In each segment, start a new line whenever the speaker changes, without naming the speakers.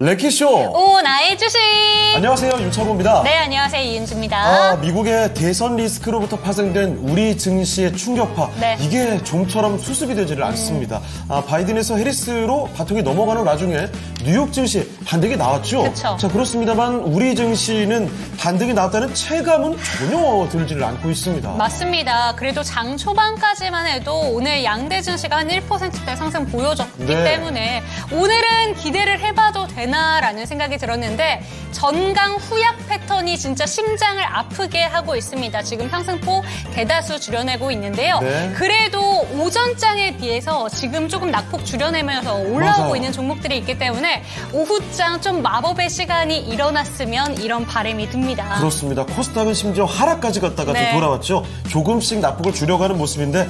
레키쇼!
오, 나의 주식!
안녕하세요, 윤창호입니다.
네, 안녕하세요, 이윤주입니다.
미국의 대선 리스크로부터 파생된 우리 증시의 충격파.
네.
이게 좀처럼 수습이 되지를 않습니다. 바이든에서 해리스로 바통이 넘어가는 와중에 뉴욕 증시 반등이 나왔죠?
그쵸.
자, 그렇습니다만 우리 증시는 반등이 나왔다는 체감은 전혀 들지를 않고 있습니다.
맞습니다. 그래도 장 초반까지만 해도 오늘 양대 증시가 한 1%대 상승 보여줬기
네.
때문에 오늘은 기대를 해봐도 되나라는 생각이 들었는데 전강 후약 패턴이 진짜 심장을 아프게 하고 있습니다. 지금 상승폭 대다수 줄여내고 있는데요.
네.
그래도 오전장에 비해서 지금 조금 낙폭 줄여내면서 올라오고
맞아요.
있는 종목들이 있기 때문에 오후장 좀 마법의 시간이 일어났으면 이런 바람이 듭니다.
그렇습니다. 코스닥은 심지어 하락까지 갔다가
네.
또 돌아왔죠. 조금씩 낙폭을 줄여가는 모습인데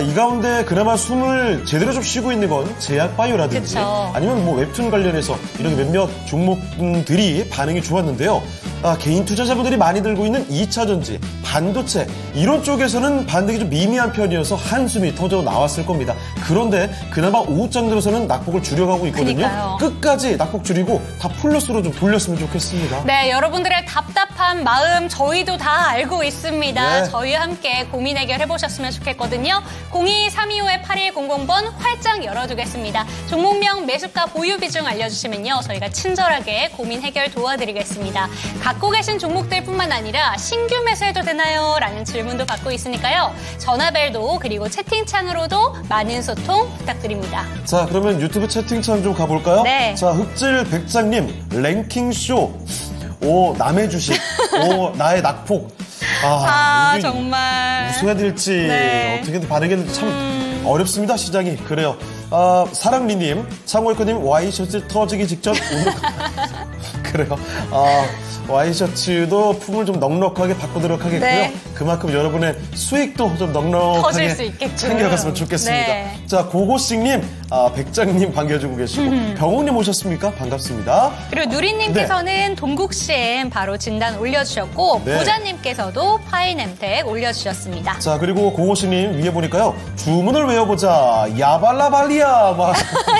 이 가운데 그나마 숨을 제대로 좀 쉬고 있는 건 제약바이오라든지
그쵸.
아니면 뭐 웹툰 관련해서 이렇게 몇몇 종목들이 반응이 좋았는데요. 개인 투자자분들이 많이 들고 있는 2차전지, 반도체 이런 쪽에서는 반등이 좀 미미한 편이어서 한숨이 터져 나왔을 겁니다. 그런데 그나마 오후장 들어서는 낙폭을 줄여가고 있거든요.
그러니까요.
끝까지 낙폭 줄이고 다 플러스로 좀 돌렸으면 좋겠습니다.
네, 여러분들의 답답한 마음 저희도 다 알고 있습니다.
네.
저희와 함께 고민 해결해보셨으면 좋겠거든요. 02-325-8100번 활짝 열어두겠습니다. 종목명, 매수가, 보유 비중 알려주시면요. 저희가 친절하게 고민 해결 도와드리겠습니다. 갖고 계신 종목들뿐만 아니라 신규 매수해도 되나요? 라는 질문도 받고 있으니까요. 전화벨도 그리고 채팅창으로도 많은 소통 부탁드립니다.
자, 그러면 유튜브 채팅창 좀 가볼까요?
네.
자, 흑질 백장님, 랭킹쇼. 오, 남의 주식. 오, 나의 낙폭. 이게
정말.
웃어야 될지,
네.
어떻게든 반응해야 될지 참 어렵습니다, 시장이. 그래요. 사랑리님, 창호이커님, 와이셔츠 터지기 직전 오늘. 그래요. 와이셔츠도 품을 좀 넉넉하게 바꾸도록 하겠고요.
네.
그만큼 여러분의 수익도 좀 넉넉하게
터질 수 있게끔.
챙겨갔으면 좋겠습니다.
네.
자, 고고식님, 백장님 반겨주고 계시고, 병호님 오셨습니까? 반갑습니다.
그리고 누리님께서는 동국CM 바로 진단 올려주셨고
네.
보자님께서도 파이nem텍 올려주셨습니다.
자, 그리고 고고식님 위에 보니까요, 주문을 외워보자. 야발라발리야. 막.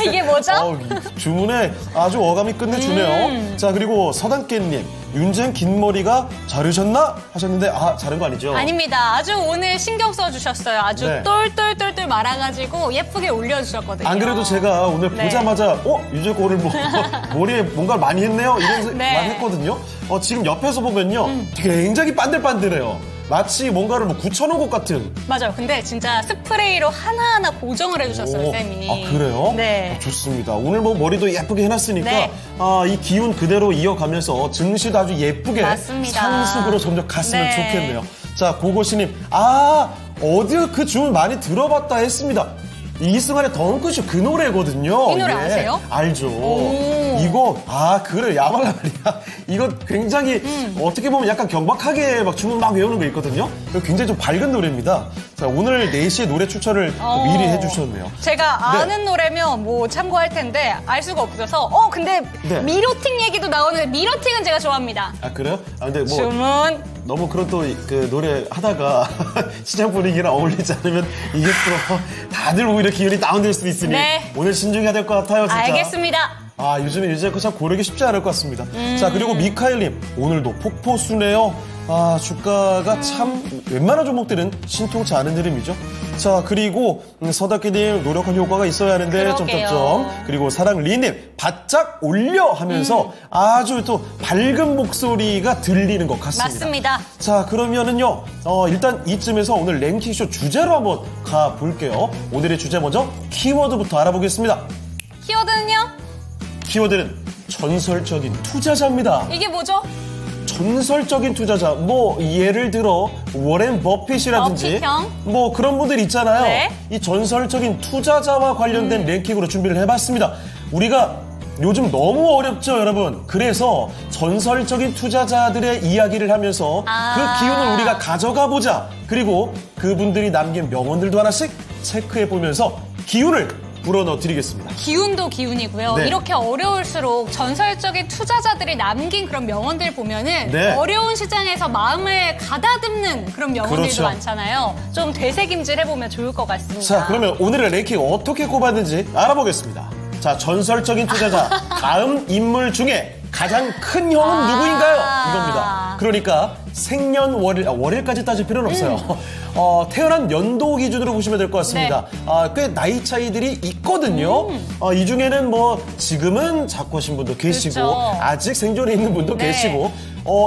이게 뭐죠?
주문에 아주 어감이 끝내주네요. 자, 그리고 서당깨님, 윤재현 긴 머리가 자르셨나? 하셨는데, 자른 거 아니죠?
아닙니다. 아주 오늘 신경 써주셨어요. 아주
네.
똘똘똘똘 말아가지고 예쁘게 올려주셨거든요.
안 그래도 제가 오늘
네.
보자마자 윤재 거 오늘 머리에 뭔가 많이 했네요 이런
네.
말 했거든요. 지금 옆에서 보면요 굉장히 반들반들해요. 마치 뭔가를 굳혀놓은 것 같은.
맞아요. 근데 진짜 스프레이로 하나하나 고정을 해주셨어요, 쌤이.
그래요?
네.
좋습니다. 오늘 머리도 예쁘게 해놨으니까
네.
이 기운 그대로 이어가면서 증시도 아주 예쁘게
맞습니다.
상승으로 점점 갔으면
네.
좋겠네요. 자, 고고씨님, 어디서 그 주문 많이 들어봤다 했습니다. 이승환의 덩크쇼 그 노래거든요.
이 노래 아세요?
알죠.
오.
이거 그래 야발라발이야. 이거 굉장히 어떻게 보면 약간 경박하게 막 주문 막 외우는 거 있거든요. 굉장히 좀 밝은 노래입니다. 자, 오늘 4시에 노래 추천을 미리 해주셨네요.
제가 아는 노래면 뭐 참고할 텐데 알 수가 없어서 근데
네.
미로팅 얘기도 나오는데 미로팅은 제가 좋아합니다.
그래요? 근데
주문.
너무 그런 또 그 노래 하다가 시장 분위기랑 어울리지 않으면 이게 또 다들 오히려 기운이 다운될 수도 있으니
네.
오늘 신중해야 될 것 같아요, 진짜.
알겠습니다.
요즘에 유재 참 고르기 쉽지 않을 것 같습니다. 자, 그리고 미카엘님, 오늘도 폭포수네요. 주가가 참 웬만한 종목들은 신통치 않은 흐름이죠. 자, 그리고 서다키님 노력한 효과가 있어야 하는데
그러게요.
점점점. 그리고 사랑리님 바짝 올려 하면서 아주 또 밝은 목소리가 들리는 것 같습니다.
맞습니다.
자, 그러면은요 일단 이쯤에서 오늘 랭킹쇼 주제로 한번 가볼게요. 오늘의 주제 먼저 키워드부터 알아보겠습니다.
키워드는요?
키워드는 전설적인 투자자입니다.
이게 뭐죠?
전설적인 투자자, 예를 들어 워렌 버핏이라든지
버핏형?
그런 분들 있잖아요.
네.
이 전설적인 투자자와 관련된 랭킹으로 준비를 해봤습니다. 우리가 요즘 너무 어렵죠, 여러분. 그래서 전설적인 투자자들의 이야기를 하면서 그 기운을 우리가 가져가 보자. 그리고 그분들이 남긴 명언들도 하나씩 체크해보면서 기운을 불어넣어 드리겠습니다.
기운도 기운이고요.
네.
이렇게 어려울수록 전설적인 투자자들이 남긴 그런 명언들 보면은
네.
어려운 시장에서 마음을 가다듬는 그런 명언들도
그렇죠.
많잖아요. 좀 되새김질 해보면 좋을 것 같습니다.
자, 그러면 오늘의 랭킹 어떻게 꼽았는지 알아보겠습니다. 자, 전설적인 투자자 다음 인물 중에 가장 큰 형은 누구인가요? 이겁니다. 그러니까 월일까지 따질 필요는 없어요. 태어난 연도 기준으로 보시면 될 것 같습니다.
네.
꽤 나이 차이들이 있거든요. 이 중에는 뭐 지금은 작고하신 분도 계시고
그렇죠.
아직 생존해 있는 분도
네.
계시고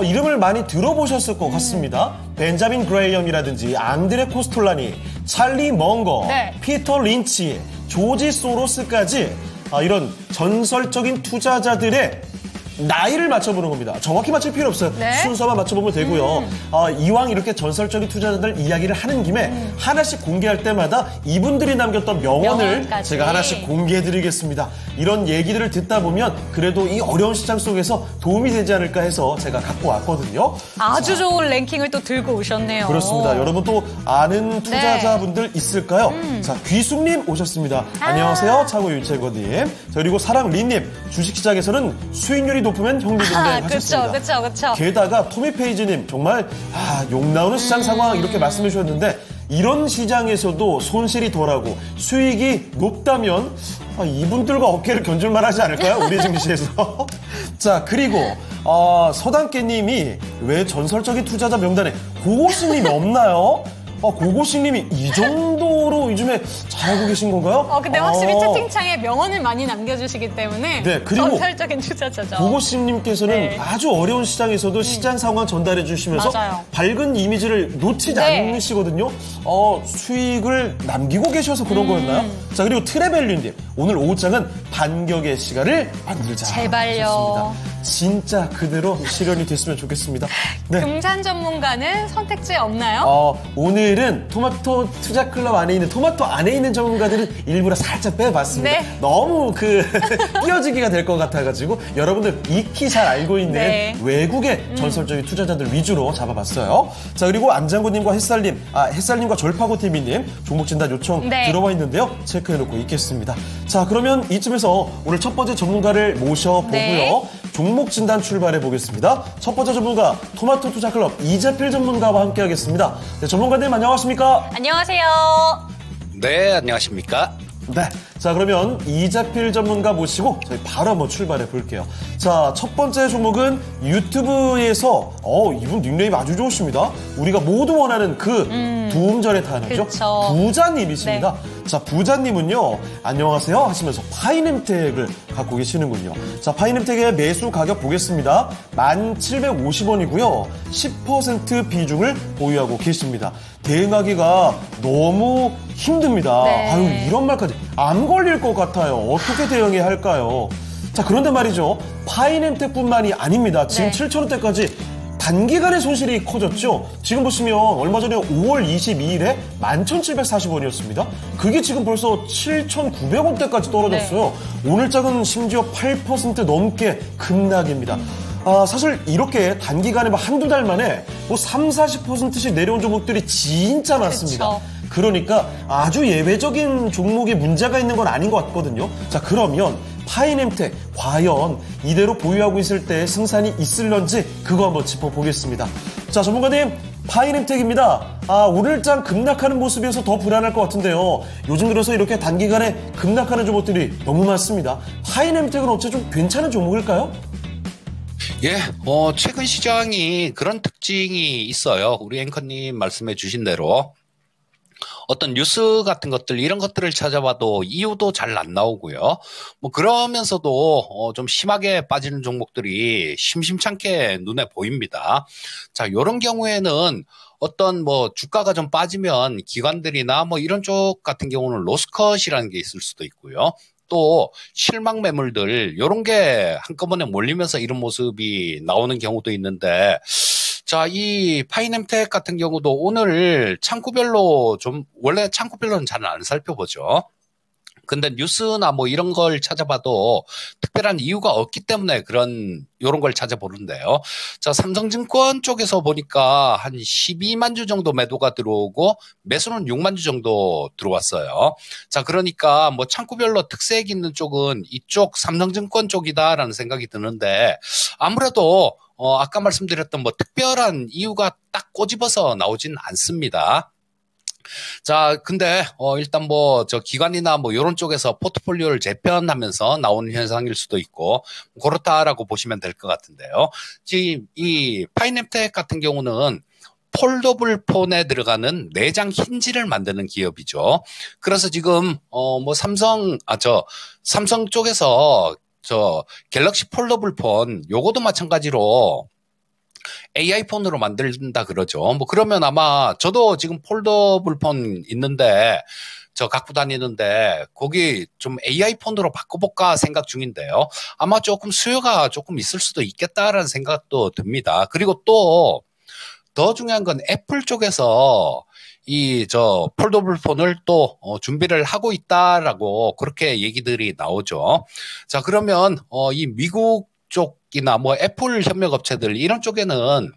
이름을 많이 들어보셨을 것 같습니다. 벤자민 그레이엄이라든지 앙드레 코스톨라니, 찰리 멍거,
네.
피터 린치, 조지 소로스까지 이런 전설적인 투자자들의 나이를 맞춰보는 겁니다. 정확히 맞출 필요 없어요.
네.
순서만 맞춰보면 되고요. 이왕 이렇게 전설적인 투자자들 이야기를 하는 김에 하나씩 공개할 때마다 이분들이 남겼던 명언을
명언까지.
제가 하나씩 공개해드리겠습니다. 이런 얘기들을 듣다 보면 그래도 이 어려운 시장 속에서 도움이 되지 않을까 해서 제가 갖고 왔거든요.
아주 좋은 랭킹을 또 들고 오셨네요.
그렇습니다. 여러분 또 아는 투자자분들 있을까요? 자, 귀숙님 오셨습니다. 안녕하세요. 차고 윤채거님. 그리고 사랑린님. 주식시장에서는 수익률이 높으면 형님인데 하셨습니다.
그렇죠.
게다가 토미페이지님 정말 욕 나오는 시장 상황 이렇게 말씀해 주셨는데 이런 시장에서도 손실이 덜하고 수익이 높다면 이분들과 어깨를 견줄만 하지 않을까요? 우리 증시에서. 자, 그리고 서당깨님이 왜 전설적인 투자자 명단에 고고씨님이 없나요? 고고씨님이 이 정도로 요즘에 잘 알고 계신 건가요?
근데 확실히 채팅창에 명언을 많이 남겨주시기 때문에
네, 그리고
전설적인 투자자죠.
고고씨님께서는
네.
아주 어려운 시장에서도 시장 상황 전달해 주시면서
맞아요.
밝은 이미지를 놓치지
네.
않으시거든요. 수익을 남기고 계셔서 그런 거였나요? 자, 그리고 트레벨류님. 오늘 오후장은 반격의 시간을 만들자.
제발요.
하셨습니다. 진짜 그대로 실현이 됐으면 좋겠습니다. 네.
금산 전문가는 선택지에 없나요?
오늘은 토마토 투자 클럽 안에 있는 토마토 안에 있는 전문가들은 일부러 살짝 빼봤습니다.
네.
너무 띄어지기가 될 것 같아가지고 여러분들 익히 잘 알고 있는
네.
외국의 전설적인 투자자들 위주로 잡아봤어요. 자, 그리고 안장구님과 햇살님과 졸파고TV님 종목 진단 요청
네.
들어와 있는데요. 체크해놓고 있겠습니다. 자, 그러면 이쯤에서 오늘 첫 번째 전문가를 모셔보고요.
네.
종목 진단 출발해 보겠습니다. 첫 번째 전문가 토마토 투자 클럽 이재필 전문가와 함께하겠습니다. 네, 전문가님 안녕하십니까?
안녕하세요.
네, 안녕하십니까?
네. 자, 그러면 이재필 전문가 모시고 저희 바로 한번 출발해 볼게요. 자, 첫 번째 종목은 유튜브에서 이분 닉네임 아주 좋으십니다. 우리가 모두 원하는 그 두음전의 탄원이죠.
그쵸.
부자님이십니다. 자, 부자님은요, 안녕하세요 하시면서 파이nem텍을 갖고 계시는군요. 자, 파이nem텍의 매수 가격 보겠습니다. 1,750원이고요. 10% 비중을 보유하고 계십니다. 대응하기가 너무 힘듭니다.
네.
이런 말까지 안 걸릴 것 같아요. 어떻게 대응해야 할까요? 자, 그런데 말이죠. 파이nem텍뿐만이 아닙니다. 지금
네.
7,000원대까지 단기간에 손실이 커졌죠. 지금 보시면 얼마 전에 5월 22일에 11,740원이었습니다. 그게 지금 벌써 7,900원대까지 떨어졌어요.
네.
오늘장은 심지어 8% 넘게 급락입니다. 사실 이렇게 단기간에 한두 달 만에 30-40%씩 내려온 종목들이 진짜 많습니다.
그쵸.
그러니까 아주 예외적인 종목에 문제가 있는 건 아닌 것 같거든요. 자, 그러면 파이nem텍 과연 이대로 보유하고 있을 때 승산이 있을런지 그거 한번 짚어보겠습니다. 자, 전문가님, 파이nem텍입니다. 오늘장 급락하는 모습이어서 더 불안할 것 같은데요. 요즘 들어서 이렇게 단기간에 급락하는 종목들이 너무 많습니다. 파이nem텍은 어째 좀 괜찮은 종목일까요?
예, 최근 시장이 그런 특징이 있어요. 우리 앵커님 말씀해 주신 대로. 어떤 뉴스 같은 것들, 이런 것들을 찾아봐도 이유도 잘 안 나오고요. 그러면서도 좀 심하게 빠지는 종목들이 심심찮게 눈에 보입니다. 자, 이런 경우에는 어떤 주가가 좀 빠지면 기관들이나 이런 쪽 같은 경우는 로스컷이라는 게 있을 수도 있고요. 또 실망 매물들 이런 게 한꺼번에 몰리면서 이런 모습이 나오는 경우도 있는데, 자, 이 파이nem텍 같은 경우도 오늘 창구별로 원래 창구별로는 잘 안 살펴보죠. 근데 뉴스나 이런 걸 찾아봐도 특별한 이유가 없기 때문에 요런 걸 찾아보는데요. 자, 삼성증권 쪽에서 보니까 한 12만 주 정도 매도가 들어오고 매수는 6만 주 정도 들어왔어요. 자, 그러니까 창구별로 특색 있는 쪽은 이쪽 삼성증권 쪽이다라는 생각이 드는데, 아무래도 아까 말씀드렸던 특별한 이유가 딱 꼬집어서 나오진 않습니다. 자, 근데 일단 뭐 저 기관이나 뭐 이런 쪽에서 포트폴리오를 재편하면서 나오는 현상일 수도 있고 그렇다라고 보시면 될 것 같은데요. 지금 이 파이낸텍 같은 경우는 폴더블 폰에 들어가는 내장 힌지를 만드는 기업이죠. 그래서 지금 뭐 삼성 쪽에서 저 갤럭시 폴더블 폰 요거도 마찬가지로 AI 폰으로 만든다 그러죠. 뭐 그러면 아마 저도 지금 폴더블 폰 있는데 저 갖고 다니는데 거기 좀 AI 폰으로 바꿔볼까 생각 중인데요. 아마 조금 수요가 조금 있을 수도 있겠다라는 생각도 듭니다. 그리고 또 더 중요한 건 애플 쪽에서 이 저 폴더블 폰을 또 준비를 하고 있다라고 그렇게 얘기들이 나오죠. 자, 그러면 이 미국 쪽이나 뭐 애플 협력 업체들 이런 쪽에는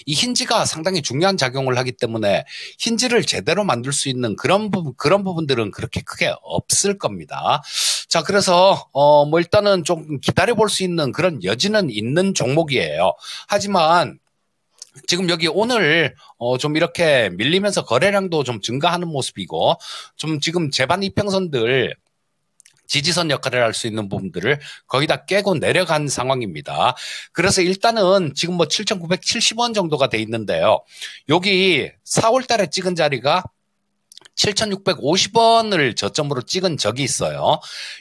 이 힌지가 상당히 중요한 작용을 하기 때문에 힌지를 제대로 만들 수 있는 그런 부분들은 그렇게 크게 없을 겁니다. 자, 그래서 뭐 일단은 좀 기다려 볼 수 있는 그런 여지는 있는 종목이에요. 하지만 지금 여기 오늘 좀 이렇게 밀리면서 거래량도 좀 증가하는 모습이고 좀 지금 재반 이평선들 지지선 역할을 할 수 있는 부분들을 거의 다 깨고 내려간 상황입니다. 그래서 일단은 지금 뭐 7,970원 정도가 돼 있는데요. 여기 4월 달에 찍은 자리가 7,650원을 저점으로 찍은 적이 있어요.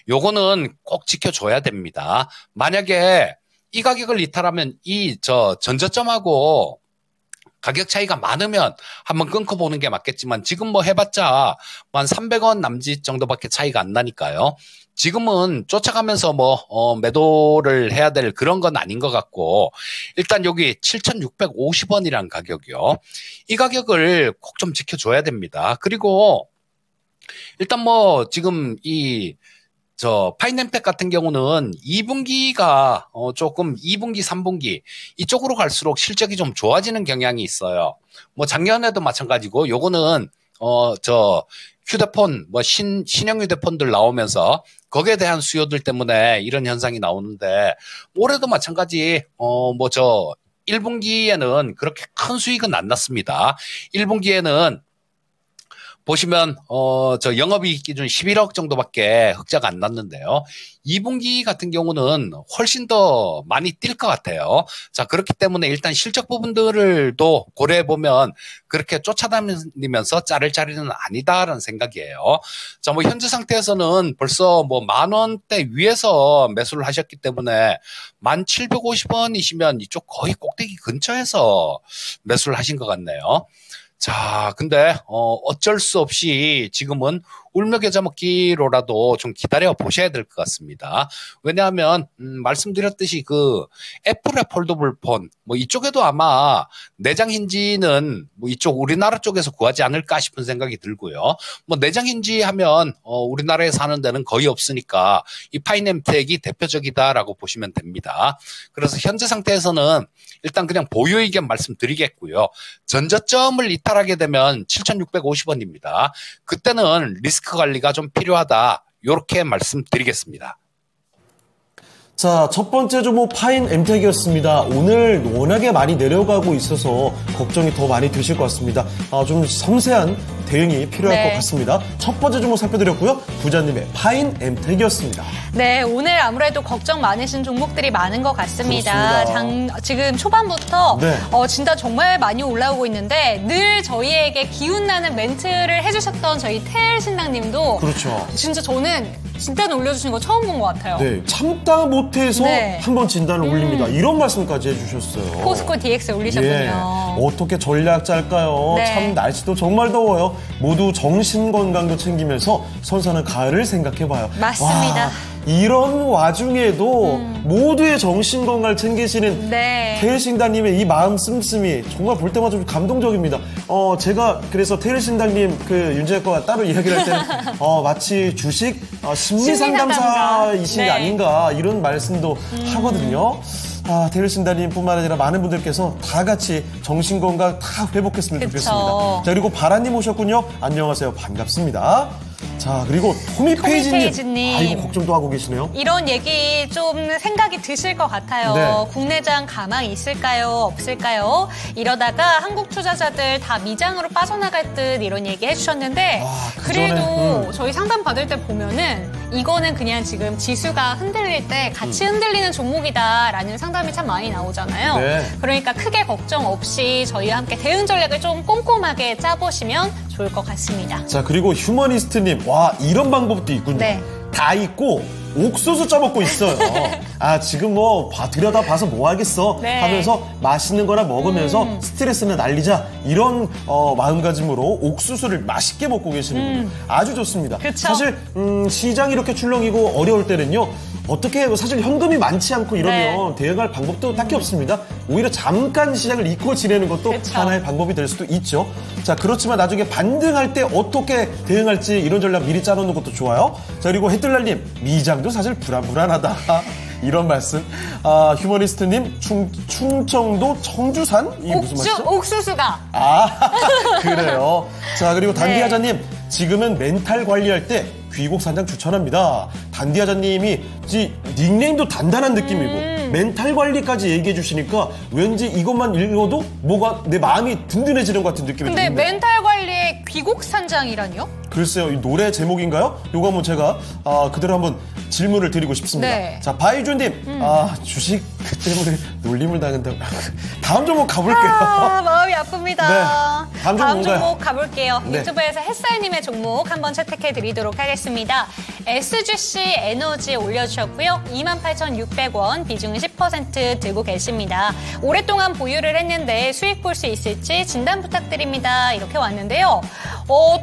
요거는 꼭 지켜줘야 됩니다. 만약에 이 가격을 이탈하면 이 전저점하고 가격 차이가 많으면 한번 끊고 보는 게 맞겠지만 지금 뭐 해봤자 한 300원 남짓 정도밖에 차이가 안 나니까요. 지금은 쫓아가면서 뭐 매도를 해야 될 그런 건 아닌 것 같고 일단 여기 7,650원이란 가격이요. 이 가격을 꼭 좀 지켜줘야 됩니다. 그리고 일단 뭐 지금 파이낸텍 같은 경우는 2분기가 조금 2분기, 3분기 이쪽으로 갈수록 실적이 좀 좋아지는 경향이 있어요. 뭐 작년에도 마찬가지고 요거는 휴대폰 뭐 신형 휴대폰들 나오면서 거기에 대한 수요들 때문에 이런 현상이 나오는데 올해도 마찬가지 1분기에는 그렇게 큰 수익은 안 났습니다. 1분기에는 보시면 영업이익 기준 11억 정도밖에 흑자가 안 났는데요. 2분기 같은 경우는 훨씬 더 많이 뛸 것 같아요. 자, 그렇기 때문에 일단 실적 부분들을 또 고려해 보면 그렇게 쫓아다니면서 자를 자리는 아니다라는 생각이에요. 자, 뭐 현재 상태에서는 벌써 뭐 10,000원대 위에서 매수를 하셨기 때문에 1,750원이시면 이쪽 거의 꼭대기 근처에서 매수를 하신 것 같네요. 자, 근데 어쩔 수 없이 지금은 울며 겨자 먹기로라도 좀 기다려 보셔야 될 것 같습니다. 왜냐하면 말씀드렸듯이 그 애플의 폴더블 폰 뭐 이쪽에도 아마 내장 힌지는 뭐 이쪽 우리나라 쪽에서 구하지 않을까 싶은 생각이 들고요. 뭐 내장 힌지 하면 우리나라에서 하는 데는 거의 없으니까 이 파이낸텍이 대표적이다라고 보시면 됩니다. 그래서 현재 상태에서는 일단 그냥 보유 의견 말씀드리겠고요. 전저점을 이탈하게 되면 7,650원입니다. 그때는 리스크 관리가 좀 필요하다. 이렇게 말씀드리겠습니다.
자, 첫 번째 종목 파이낸텍이었습니다. 오늘 워낙에 많이 내려가고 있어서 걱정이 더 많이 되실 것 같습니다. 좀 섬세한 대응이 필요할 것 같습니다. 첫 번째 종목 살펴드렸고요. 부자님의 파이낸텍이었습니다.
네, 오늘 아무래도 걱정 많으신 종목들이 많은 것 같습니다. 지금 초반부터 진짜 정말 많이 올라오고 있는데 늘 저희에게 기운나는 멘트를 해주셨던 저희 텔 신당님도
그렇죠.
진짜 저는 진단을 올려주신 거 처음 본 것 같아요.
네, 참다 못해서 한번 진단을 올립니다. 이런 말씀까지 해주셨어요.
포스코 DX 올리셨군요.
예, 어떻게 전략 짤까요? 참 날씨도 정말 더워요. 모두 정신 건강도 챙기면서 선선한 가을을 생각해봐요.
맞습니다.
와, 이런 와중에도 모두의 정신 건강을 챙기시는 테일신당님의 이 마음 씀씀이 정말 볼 때마다 좀 감동적입니다. 제가 그래서 테일신당님 그 윤재학과 따로 이야기를 할 때는 마치 주식 심리 상담사이신 게 아닌가 이런 말씀도 하거든요. 테일신당님뿐만 아니라 많은 분들께서 다 같이 정신 건강 다 회복했으면 좋겠습니다. 자, 그리고 바라님 오셨군요. 안녕하세요. 반갑습니다. 자, 그리고
토미페이지님.
아이고, 걱정도 하고 계시네요.
이런 얘기 좀 생각이 드실 것 같아요.
네.
국내장 가망이 있을까요? 없을까요? 이러다가 한국 투자자들 다 미장으로 빠져나갈 듯 이런 얘기 해주셨는데 그래도 저희 상담 받을 때 보면은 이거는 그냥 지금 지수가 흔들릴 때 같이 흔들리는 종목이다라는 상담이 참 많이 나오잖아요.
네.
그러니까 크게 걱정 없이 저희와 함께 대응 전략을 좀 꼼꼼하게 짜보시면 좋을 것 같습니다.
자, 그리고 휴머니스트님, 와, 이런 방법도 있군요.
네.
다 있고 옥수수 쪄먹고 있어요. 아, 지금 뭐 들여다봐서 뭐 하겠어
네.
하면서 맛있는 거나 먹으면서 스트레스는 날리자, 이런 마음가짐으로 옥수수를 맛있게 먹고 계시는 분 아주 좋습니다.
그쵸?
사실 시장이 이렇게 출렁이고 어려울 때는요, 어떻게 해요? 사실 현금이 많지 않고 이러면 대응할 방법도 딱히 없습니다. 오히려 잠깐 시장을 잊고 지내는 것도
그쵸.
하나의 방법이 될 수도 있죠. 자, 그렇지만 나중에 반등할 때 어떻게 대응할지 이런 전략 미리 짜놓는 것도 좋아요. 자, 그리고 해뜰날님, 미장도 사실 불안하다. 이런 말씀. 아, 휴머니스트님, 충청도 청주산? 이게 무슨 말이죠?
옥수수가.
아, 그래요. 자, 그리고 단디하자님, 지금은 멘탈 관리할 때 귀곡산장 추천합니다. 단디하자님이 닉네임도 단단한 느낌이고 멘탈 관리까지 얘기해 주시니까 왠지 이것만 읽어도 뭐가 내 마음이 든든해지는 것 같은 느낌이
근데
드는데.
멘탈 관리의 귀곡산장이라뇨?
글쎄요, 이 노래 제목인가요? 요거 한번 제가 그대로 한번 질문을 드리고 싶습니다.
네.
자, 바이준님, 주식 때문에 놀림을 당한다고. 다음 종목 가볼게요.
마음이 아픕니다.
네. 다음 종목 뭔가요?
종목 가볼게요.
네.
유튜브에서 햇살님의 종목 한번 채택해 드리도록 하겠습니다. SGC 에너지 올려주셨고요. 28,600원, 비중은 10% 들고 계십니다. 오랫동안 보유를 했는데 수익 볼 수 있을지 진단 부탁드립니다. 이렇게 왔는데요.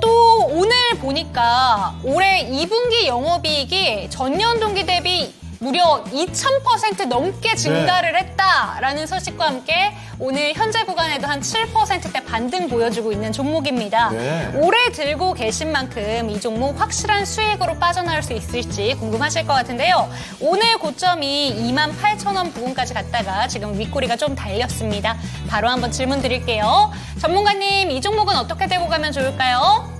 또 오늘 보니까 올해 2분기 영업이익이 전년 동기 대비 무려 2,000% 넘게 증가를 했다라는 소식과 함께 오늘 현재 구간에도 한 7%대 반등 보여주고 있는 종목입니다.
네.
오래 들고 계신 만큼 이 종목 확실한 수익으로 빠져나올 수 있을지 궁금하실 것 같은데요. 오늘 고점이 28,000원 부근까지 갔다가 지금 윗꼬리가 좀 달렸습니다. 바로 한번 질문 드릴게요. 전문가님, 이 종목은 어떻게 들고 가면 좋을까요?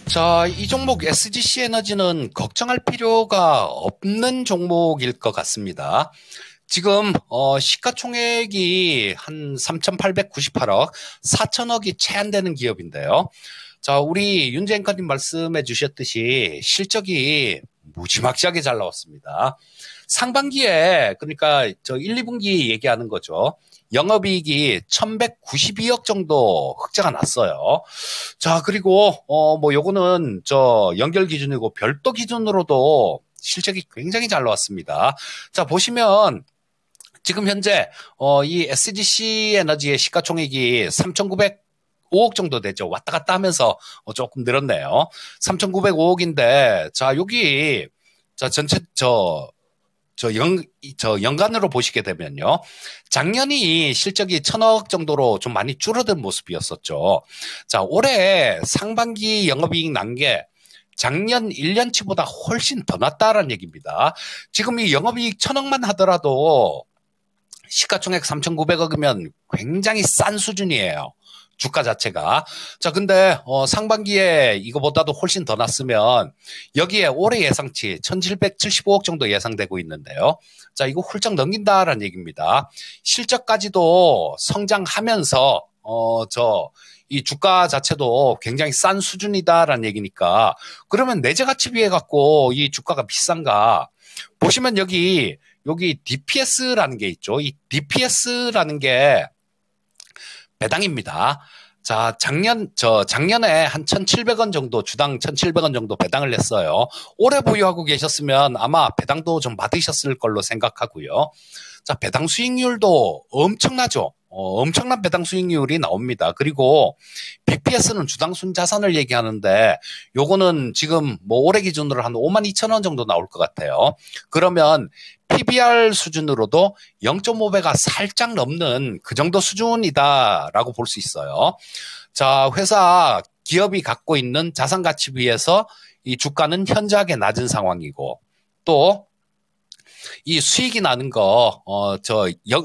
자, 이 종목 SGC 에너지는 걱정할 필요가 없는 종목일 것 같습니다. 지금 시가총액이 한 3,898억, 4천억이 채 안 되는 기업인데요. 자, 우리 윤재 앵커님 말씀해 주셨듯이 실적이 무지막지하게 잘 나왔습니다. 상반기에, 그러니까 저 1, 2분기 얘기하는 거죠. 영업이익이 1,192억 정도 흑자가 났어요. 자, 그리고 뭐 요거는 저 연결 기준이고 별도 기준으로도 실적이 굉장히 잘 나왔습니다. 자, 보시면 지금 현재 이 SGC 에너지의 시가총액이 3,905억 정도 되죠. 왔다 갔다 하면서 조금 늘었네요. 3,905억인데, 자, 여기, 자, 전체, 연간으로 보시게 되면요. 작년이 실적이 1,000억 정도로 좀 많이 줄어든 모습이었었죠. 자, 올해 상반기 영업이익 난 게 작년 1년치보다 훨씬 더 났다라는 얘기입니다. 지금 이 영업이익 1,000억만 하더라도 시가총액 3,900억이면 굉장히 싼 수준이에요. 주가 자체가. 자, 근데 상반기에 이거보다도 훨씬 더 났으면 여기에 올해 예상치 1,775억 정도 예상되고 있는데요. 자, 이거 훌쩍 넘긴다라는 얘기입니다. 실적까지도 성장하면서 이 주가 자체도 굉장히 싼 수준이다라는 얘기니까, 그러면 내재 가치 비해 갖고 이 주가가 비싼가? 보시면 여기 DPS라는 게 있죠. 이 DPS라는 게 배당입니다. 자, 작년에 한 1,700원 정도, 주당 1,700원 정도 배당을 냈어요. 오래 보유하고 계셨으면 아마 배당도 좀 받으셨을 걸로 생각하고요. 자, 배당 수익률도 엄청나죠. 엄청난 배당 수익률이 나옵니다. 그리고 BPS는 주당 순자산을 얘기하는데 요거는 지금 뭐 올해 기준으로 한 52,000원 정도 나올 것 같아요. 그러면 PBR 수준으로도 0.5배가 살짝 넘는 그 정도 수준이다라고 볼 수 있어요. 자, 기업이 갖고 있는 자산 가치 비해서 이 주가는 현저하게 낮은 상황이고, 또 이 수익이 나는 거,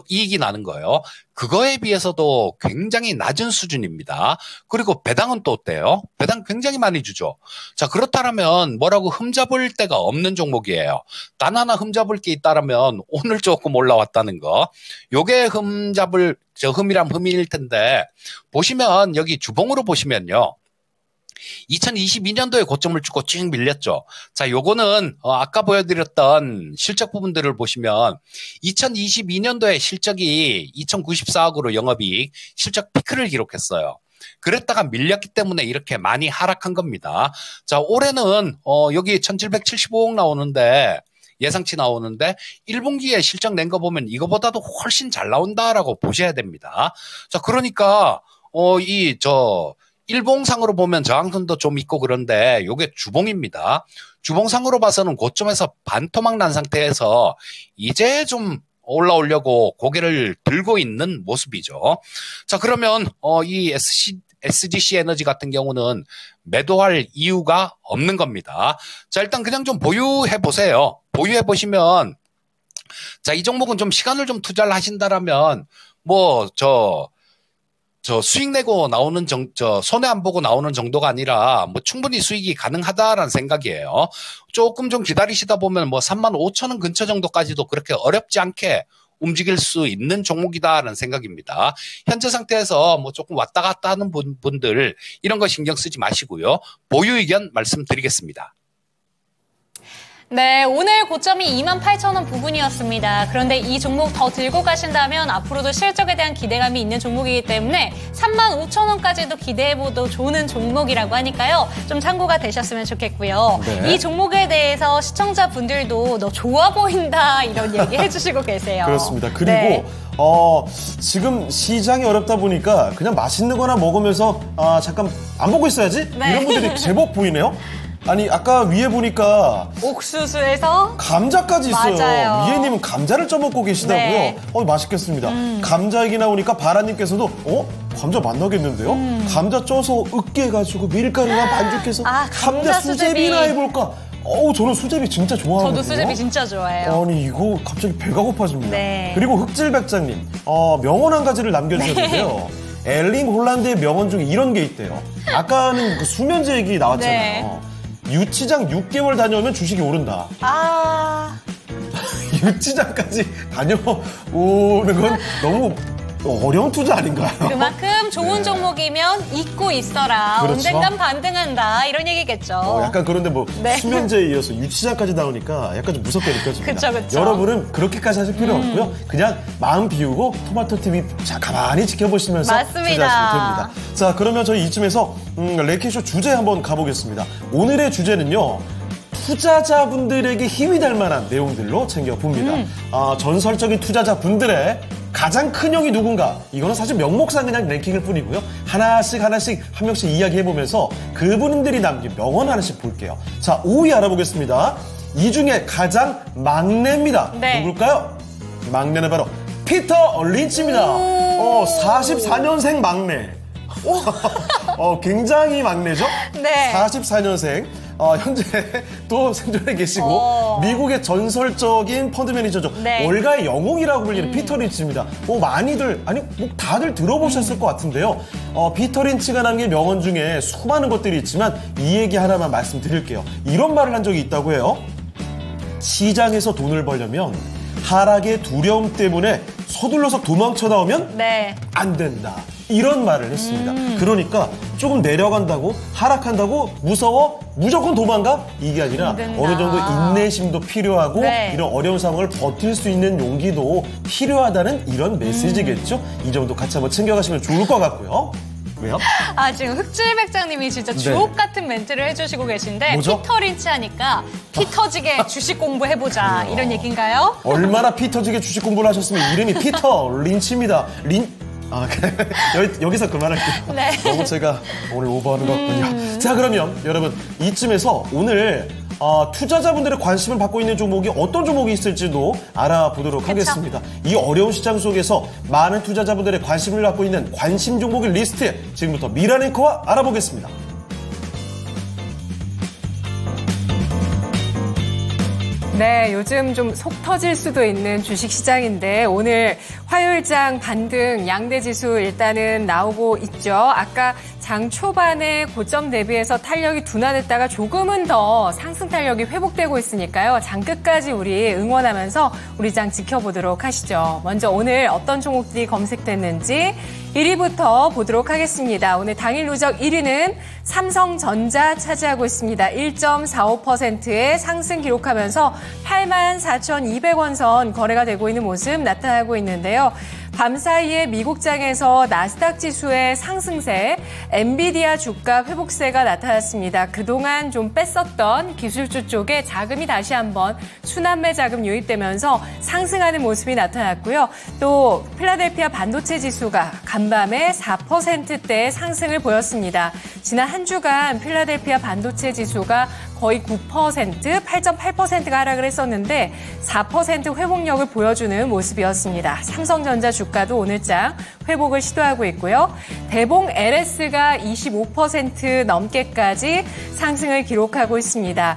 이익이 나는 거요. 그거에 비해서도 굉장히 낮은 수준입니다. 그리고 배당은 또 어때요? 배당 굉장히 많이 주죠. 자, 그렇다면 뭐라고 흠잡을 데가 없는 종목이에요. 단 하나 흠잡을 게 있다라면 오늘 조금 올라왔다는 거. 요게 흠이란 흠일 텐데, 보시면 여기 주봉으로 보시면요. 2022년도에 고점을 찍고 쭉 밀렸죠. 자, 요거는 아까 보여드렸던 실적 부분들을 보시면 2022년도에 실적이 2094억으로 영업이익 실적 피크를 기록했어요. 그랬다가 밀렸기 때문에 이렇게 많이 하락한 겁니다. 자, 올해는 여기 1775억 나오는데 예상치 나오는데 1분기에 실적 낸 거 보면 이거보다도 훨씬 잘 나온다라고 보셔야 됩니다. 자, 그러니까 일봉상으로 보면 저항선도 좀 있고 그런데 요게 주봉입니다. 주봉상으로 봐서는 고점에서 반토막 난 상태에서 이제 좀 올라오려고 고개를 들고 있는 모습이죠. 자, 그러면 이 SGC 에너지 같은 경우는 매도할 이유가 없는 겁니다. 자, 일단 그냥 좀 보유해 보세요. 보유해 보시면 자, 이 종목은 좀 시간을 좀 투자를 하신다라면 수익 내고 나오는 손해 안 보고 나오는 정도가 아니라 충분히 수익이 가능하다라는 생각이에요. 조금 좀 기다리시다 보면 35,000원 근처 정도까지도 그렇게 어렵지 않게 움직일 수 있는 종목이다라는 생각입니다. 현재 상태에서 조금 왔다 갔다 하는 분들 이런 거 신경 쓰지 마시고요. 보유 의견 말씀드리겠습니다.
네, 오늘 고점이 28,000원 부근이었습니다. 그런데 이 종목 더 들고 가신다면 앞으로도 실적에 대한 기대감이 있는 종목이기 때문에 35,000원까지도 기대해보도 좋은 종목이라고 하니까요. 좀 참고가 되셨으면 좋겠고요.
네.
이 종목에 대해서 시청자분들도 너 좋아 보인다 이런 얘기 해주시고 계세요.
그렇습니다. 그리고
네.
지금 시장이 어렵다 보니까 그냥 맛있는 거나 먹으면서 잠깐 안 보고 있어야지?
네.
이런 분들이 제법 보이네요. 아니 아까 위에 보니까
옥수수에서
감자까지 있어요.
맞아요.
미애님은 감자를 쪄먹고 계시다고요?
네.
맛있겠습니다. 감자 얘기 나오니까 바라님께서도 감자 맛나겠는데요? 감자 쪄서 으깨가지고 밀가루랑 반죽해서 감자 수제비나 해볼까? 저는 수제비 진짜 좋아하거든요.
저도 수제비 진짜 좋아해요.
아니 이거 갑자기 배가 고파집니다.
네.
그리고 흑질백장님 명언 한 가지를 남겨주셨는데요. 네. 엘링 홀란드의 명언 중에 이런 게 있대요. 아까는 그 수면제 얘기 나왔잖아요.
네.
유치장 6개월 다녀오면 주식이 오른다. 유치장까지 다녀오는 건 너무 어려운 투자 아닌가요?
그만큼 좋은 종목이면 잊고 있어라.
그렇죠.
언젠간 반등한다. 이런 얘기겠죠.
약간 그런데
네.
수면제에 이어서 유치장까지 나오니까 약간 좀 무섭게 느껴집니다.
그쵸.
여러분은 그렇게까지 하실 필요 없고요. 그냥 마음 비우고 토마토 TV 가만히 지켜보시면서
맞습니다.
투자하시면 됩니다. 자, 그러면 저희 이쯤에서 랭킹쇼 주제 한번 가보겠습니다. 오늘의 주제는요. 투자자분들에게 힘이 될 만한 내용들로 챙겨봅니다. 전설적인 투자자분들의 가장 큰 형이 누군가? 이거는 사실 명목상 그냥 랭킹일 뿐이고요. 하나씩 한 명씩 이야기해보면서 그분들이 남긴 명언 하나씩 볼게요. 자, 5위 알아보겠습니다. 이 중에 가장 막내입니다.
네.
누굴까요? 막내는 바로 피터 린치입니다. 44년생 막내. 굉장히 막내죠?
네.
44년생. 현재 또 생존해 계시고 미국의 전설적인 펀드 매니저죠.
네.
월가의 영웅이라고 불리는 피터 린치입니다. 다들 들어보셨을 것 같은데요. 피터 린치가 남긴 명언 중에 수많은 것들이 있지만 이 얘기 하나만 말씀드릴게요. 이런 말을 한 적이 있다고 해요. 시장에서 돈을 벌려면 하락의 두려움 때문에 서둘러서 도망쳐 나오면
네.
안 된다. 이런 말을 했습니다. 그러니까 조금 내려간다고 하락한다고 무서워 무조건 도망가? 이게 아니라 어느 정도 인내심도 필요하고
네.
이런 어려운 상황을 버틸 수 있는 용기도 필요하다는 이런 메시지겠죠. 이 정도 같이 한번 챙겨가시면 좋을 것 같고요. 왜요?
지금 흑질백장님이 진짜 주옥 같은 멘트를 해주시고 계신데
뭐죠?
피터 린치 하니까 피 터지게 주식 공부해보자 이런 얘기인가요?
얼마나 피 터지게 주식 공부를 하셨으면 이름이 피터 린치입니다. 여기서 그만할게요.
네.
너무 제가 오늘 오버하는 것 같군요. 자, 그러면 여러분 이쯤에서 오늘 투자자분들의 관심을 받고 있는 종목이 어떤 종목이 있을지도 알아보도록 하겠습니다. 이 어려운 시장 속에서 많은 투자자분들의 관심을 받고 있는 관심 종목의 리스트 지금부터 미라랭커와 알아보겠습니다.
네, 요즘 좀 속 터질 수도 있는 주식시장인데 오늘 화요일장 반등 양대지수 일단은 나오고 있죠. 아까 장 초반에 고점 대비해서 탄력이 둔화됐다가 조금은 더 상승 탄력이 회복되고 있으니까요. 장 끝까지 우리 응원하면서 우리 장 지켜보도록 하시죠. 먼저 오늘 어떤 종목들이 검색됐는지 1위부터 보도록 하겠습니다. 오늘 당일 누적 1위는 삼성전자 차지하고 있습니다. 1.45%의 상승 기록하면서 84,200원 선 거래가 되고 있는 모습 나타나고 있는데요. 밤사이에 미국장에서 나스닥 지수의 상승세, 엔비디아 주가 회복세가 나타났습니다. 그동안 좀 뺐었던 기술주 쪽에 자금이 다시 한번 순환매 자금 유입되면서 상승하는 모습이 나타났고요. 또 필라델피아 반도체 지수가 간밤에 4%대의 상승을 보였습니다. 지난 한 주간 필라델피아 반도체 지수가 거의 9%, 8.8%가 하락을 했었는데 4% 회복력을 보여주는 모습이었습니다. 삼성전자 주가도 오늘장 회복을 시도하고 있고요. 대봉 LS가 25% 넘게까지 상승을 기록하고 있습니다.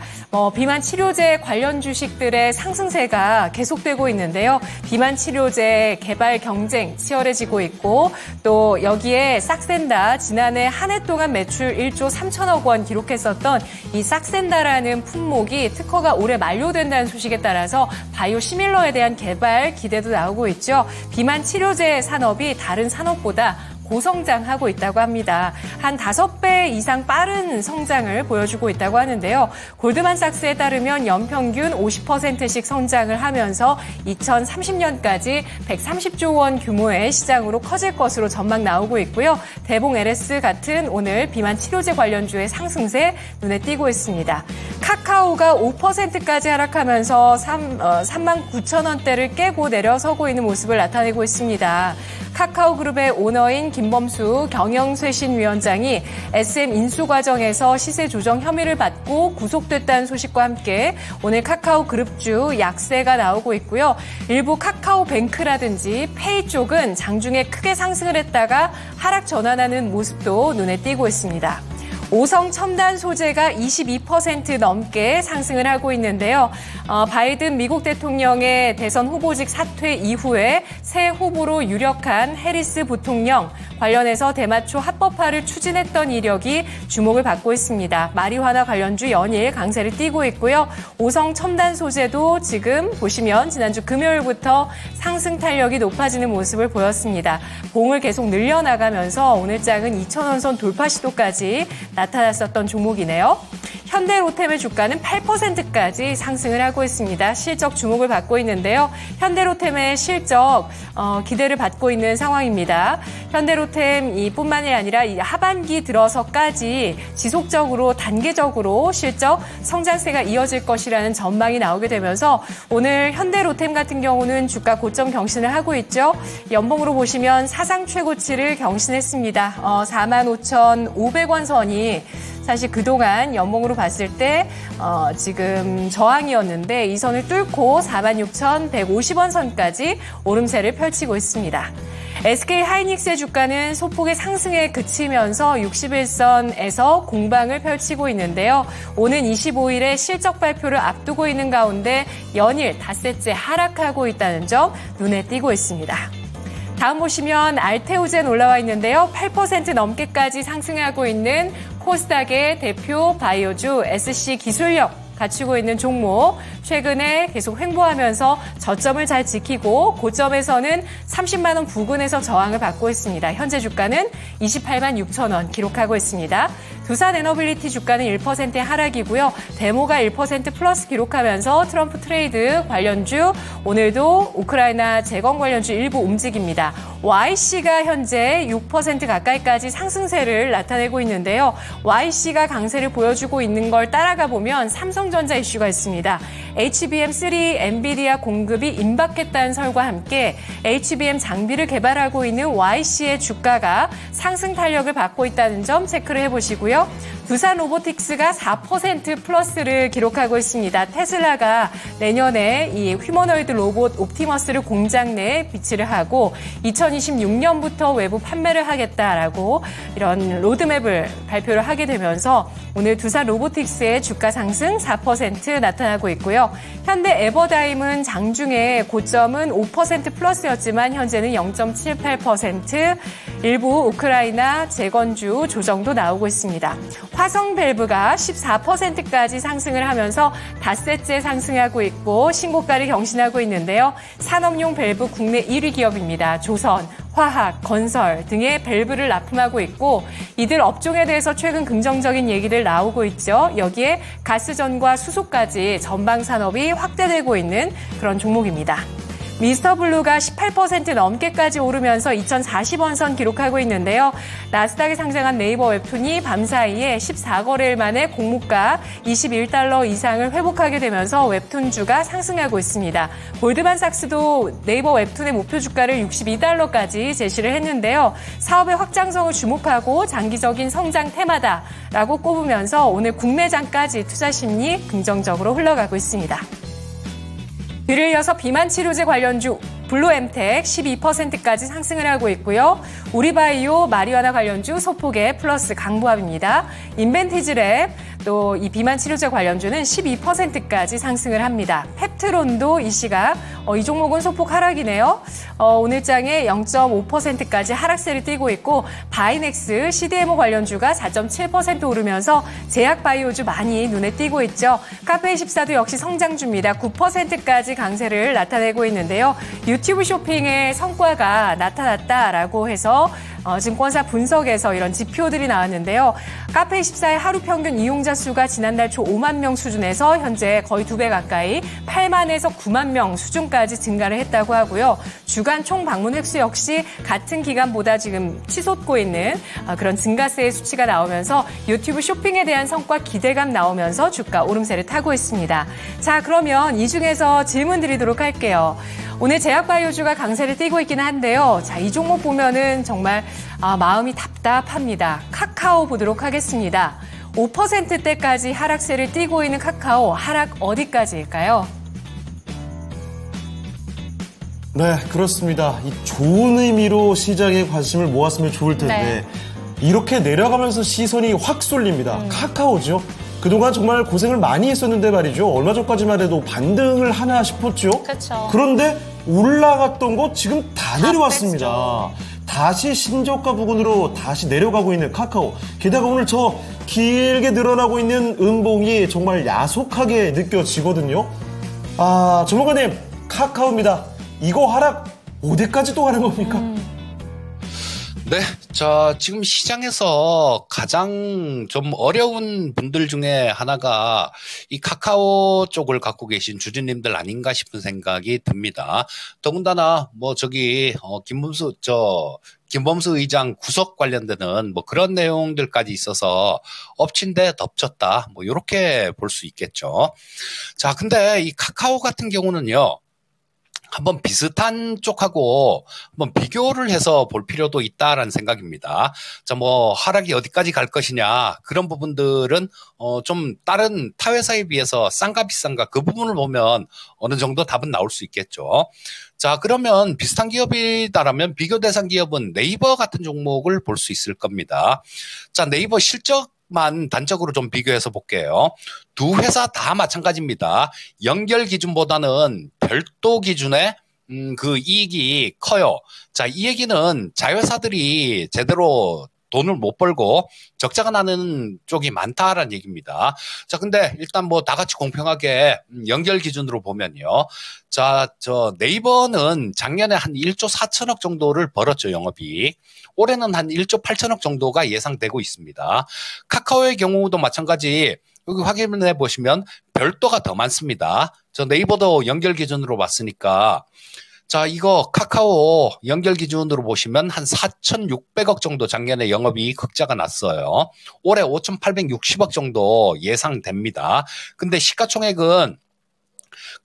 비만 치료제 관련 주식들의 상승세가 계속되고 있는데요. 비만 치료제 개발 경쟁 치열해지고 있고 또 여기에 싹센다 지난해 한 해 동안 매출 1조 3천억 원 기록했었던 이 싹센다라는 품목이 특허가 올해 만료된다는 소식에 따라서 바이오 시밀러에 대한 개발 기대도 나오고 있죠. 비만 치료제 산업이 다른 산업보다 고성장하고 있다고 합니다. 한 5배 이상 빠른 성장을 보여주고 있다고 하는데요. 골드만삭스에 따르면 연평균 50%씩 성장을 하면서 2030년까지 130조 원 규모의 시장으로 커질 것으로 전망 나오고 있고요. 대봉 LS 같은 오늘 비만 치료제 관련주의 상승세 눈에 띄고 있습니다. 카카오가 5%까지 하락하면서 39,000원대를 깨고 내려서고 있는 모습을 나타내고 있습니다. 카카오그룹의 오너인 김범수 경영쇄신위원장이 SM 인수 과정에서 시세 조정 혐의를 받고 구속됐다는 소식과 함께 오늘 카카오그룹주 약세가 나오고 있고요. 일부 카카오뱅크라든지 페이 쪽은 장중에 크게 상승을 했다가 하락 전환하는 모습도 눈에 띄고 있습니다. 오성 첨단 소재가 22% 넘게 상승을 하고 있는데요. 바이든 미국 대통령의 대선 후보직 사퇴 이후에 새 후보로 유력한 해리스 부통령 관련해서 대마초 합법화를 추진했던 이력이 주목을 받고 있습니다. 마리화나 관련주 연일 강세를 띠고 있고요. 오성 첨단 소재도 지금 보시면 지난주 금요일부터 상승 탄력이 높아지는 모습을 보였습니다. 봉을 계속 늘려나가면서 오늘장은 2,000원 선 돌파 시도까지 나타났었던 종목이네요. 현대로템의 주가는 8%까지 상승을 하고 있습니다. 실적 주목을 받고 있는데요. 현대로템의 실적 기대를 받고 있는 상황입니다. 현대로템 이뿐만이 아니라 이 하반기 들어서까지 지속적으로 단계적으로 실적 성장세가 이어질 것이라는 전망이 나오게 되면서 오늘 현대로템 같은 경우는 주가 고점 경신을 하고 있죠. 연봉으로 보시면 사상 최고치를 경신했습니다. 45,500원 선이 사실 그동안 연봉으로 봤을 때 지금 저항이었는데 이 선을 뚫고 46,150원 선까지 오름세를 펼치고 있습니다. SK 하이닉스의 주가는 소폭의 상승에 그치면서 61선에서 공방을 펼치고 있는데요. 오는 25일에 실적 발표를 앞두고 있는 가운데 연일 닷새째 하락하고 있다는 점 눈에 띄고 있습니다. 다음 보시면 알테오젠 올라와 있는데요. 8% 넘게까지 상승하고 있는 코스닥의 대표 바이오주 SC 기술력 갖추고 있는 종목 최근에 계속 횡보하면서 저점을 잘 지키고 고점에서는 30만 원 부근에서 저항을 받고 있습니다. 현재 주가는 28만 6천 원 기록하고 있습니다. 두산에너빌리티 주가는 1%의 하락이고요. 데모가 1% 플러스 기록하면서 트럼프 트레이드 관련주 오늘도 우크라이나 재건 관련주 일부 움직입니다. YC가 현재 6% 가까이까지 상승세를 나타내고 있는데요. YC가 강세를 보여주고 있는 걸 따라가 보면 삼성전자 이슈가 있습니다. HBM3 엔비디아 공급이 임박했다는 설과 함께 HBM 장비를 개발하고 있는 YC의 주가가 상승 탄력을 받고 있다는 점 체크를 해보시고요. 있는데요. 두산 로보틱스가 4% 플러스를 기록하고 있습니다. 테슬라가 내년에 이 휴머노이드 로봇 옵티머스를 공장 내에 비치를 하고 2026년부터 외부 판매를 하겠다라고 이런 로드맵을 발표를 하게 되면서 오늘 두산 로보틱스의 주가 상승 4% 나타나고 있고요. 현대 에버다임은 장중에 고점은 5% 플러스였지만 현재는 0.78%, 일부 우크라이나 재건주 조정도 나오고 있습니다. 화성밸브가 14%까지 상승을 하면서 닷새째 상승하고 있고 신고가를 경신하고 있는데요. 산업용 밸브 국내 1위 기업입니다. 조선, 화학, 건설 등의 밸브를 납품하고 있고 이들 업종에 대해서 최근 긍정적인 얘기들 나오고 있죠. 여기에 가스전과 수소까지 전방 산업이 확대되고 있는 그런 종목입니다. 미스터블루가 18% 넘게까지 오르면서 2040원 선 기록하고 있는데요. 나스닥에 상장한 네이버 웹툰이 밤사이에 14거래일 만에 공모가 $21 이상을 회복하게 되면서 웹툰주가 상승하고 있습니다. 골드만삭스도 네이버 웹툰의 목표 주가를 $62까지 제시를 했는데요. 사업의 확장성을 주목하고 장기적인 성장 테마다라고 꼽으면서 오늘 국내장까지 투자 심리 긍정적으로 흘러가고 있습니다. 이를 이어서 비만 치료제 관련주 블루엠텍 12%까지 상승을 하고 있고요. 우리바이오 마리화나 관련주 소폭의 플러스 강보합입니다. 인벤티지랩 또 이 비만 치료제 관련주는 12%까지 상승을 합니다. 펩트론도 이 시각 이 종목은 소폭 하락이네요. 오늘장에 0.5%까지 하락세를 띠고 있고 바이넥스 CDMO 관련주가 4.7% 오르면서 제약바이오주 많이 눈에 띄고 있죠. 카페24도 역시 성장주입니다. 9%까지 강세를 나타내고 있는데요. 유튜브 쇼핑의 성과가 나타났다라고 해서 증권사 분석에서 이런 지표들이 나왔는데요. 카페24의 하루 평균 이용자 수가 지난달 초 5만 명 수준에서 현재 거의 2배 가까이 8만에서 9만 명 수준까지 증가를 했다고 하고요. 주간 총 방문 횟수 역시 같은 기간보다 지금 치솟고 있는 그런 증가세의 수치가 나오면서 유튜브 쇼핑에 대한 성과 기대감 나오면서 주가 오름세를 타고 있습니다. 자, 그러면 이 중에서 질문 드리도록 할게요. 오늘 제약바이오주가 강세를 띠고 있기는 한데요. 자, 이 종목 보면은 정말 마음이 답답합니다. 카카오 보도록 하겠습니다. 5%대까지 하락세를 띠고 있는 카카오, 하락 어디까지일까요?
네, 그렇습니다. 이 좋은 의미로 시장에 관심을 모았으면 좋을 텐데 이렇게 내려가면서 시선이 확 쏠립니다. 카카오죠. 그동안 정말 고생을 많이 했었는데 말이죠. 얼마 전까지만 해도 반등을 하나 싶었죠.
그렇죠.
그런데 올라갔던 거 지금 다 내려왔습니다. 다시 신저가 부근으로 다시 내려가고 있는 카카오. 게다가 오늘 저 길게 늘어나고 있는 음봉이 정말 야속하게 느껴지거든요. 전문가님, 카카오입니다. 이거 하락 어디까지 또 가는 겁니까?
네, 자, 지금 시장에서 가장 좀 어려운 분들 중에 하나가 이 카카오 쪽을 갖고 계신 주주님들 아닌가 싶은 생각이 듭니다. 더군다나 김범수 의장 구속 관련되는 그런 내용들까지 있어서 엎친 데 덮쳤다. 요렇게 볼 수 있겠죠. 자, 근데 이 카카오 같은 경우는요. 한번 비슷한 쪽하고 한번 비교를 해서 볼 필요도 있다라는 생각입니다. 자, 하락이 어디까지 갈 것이냐. 그런 부분들은, 좀 다른 타 회사에 비해서 싼가 비싼가 그 부분을 보면 어느 정도 답은 나올 수 있겠죠. 자, 그러면 비슷한 기업이다라면 비교 대상 기업은 네이버 같은 종목을 볼 수 있을 겁니다. 자, 네이버 실적만 단적으로 좀 비교해서 볼게요. 두 회사 다 마찬가지입니다. 연결 기준보다는 별도 기준의 그 이익이 커요. 자, 이 얘기는 자회사들이 제대로 돈을 못 벌고 적자가 나는 쪽이 많다라는 얘기입니다. 자, 근데 일단 다 같이 공평하게 연결 기준으로 보면요. 자, 네이버는 작년에 한 1조 4천억 정도를 벌었죠, 영업이익. 올해는 한 1조 8천억 정도가 예상되고 있습니다. 카카오의 경우도 마찬가지. 여기 확인해 보시면 별도가 더 많습니다. 저 네이버도 연결 기준으로 봤으니까 자, 이거 카카오 연결 기준으로 보시면 한 4,600억 정도 작년에 영업이익 흑자가 났어요. 올해 5,860억 정도 예상됩니다. 근데 시가총액은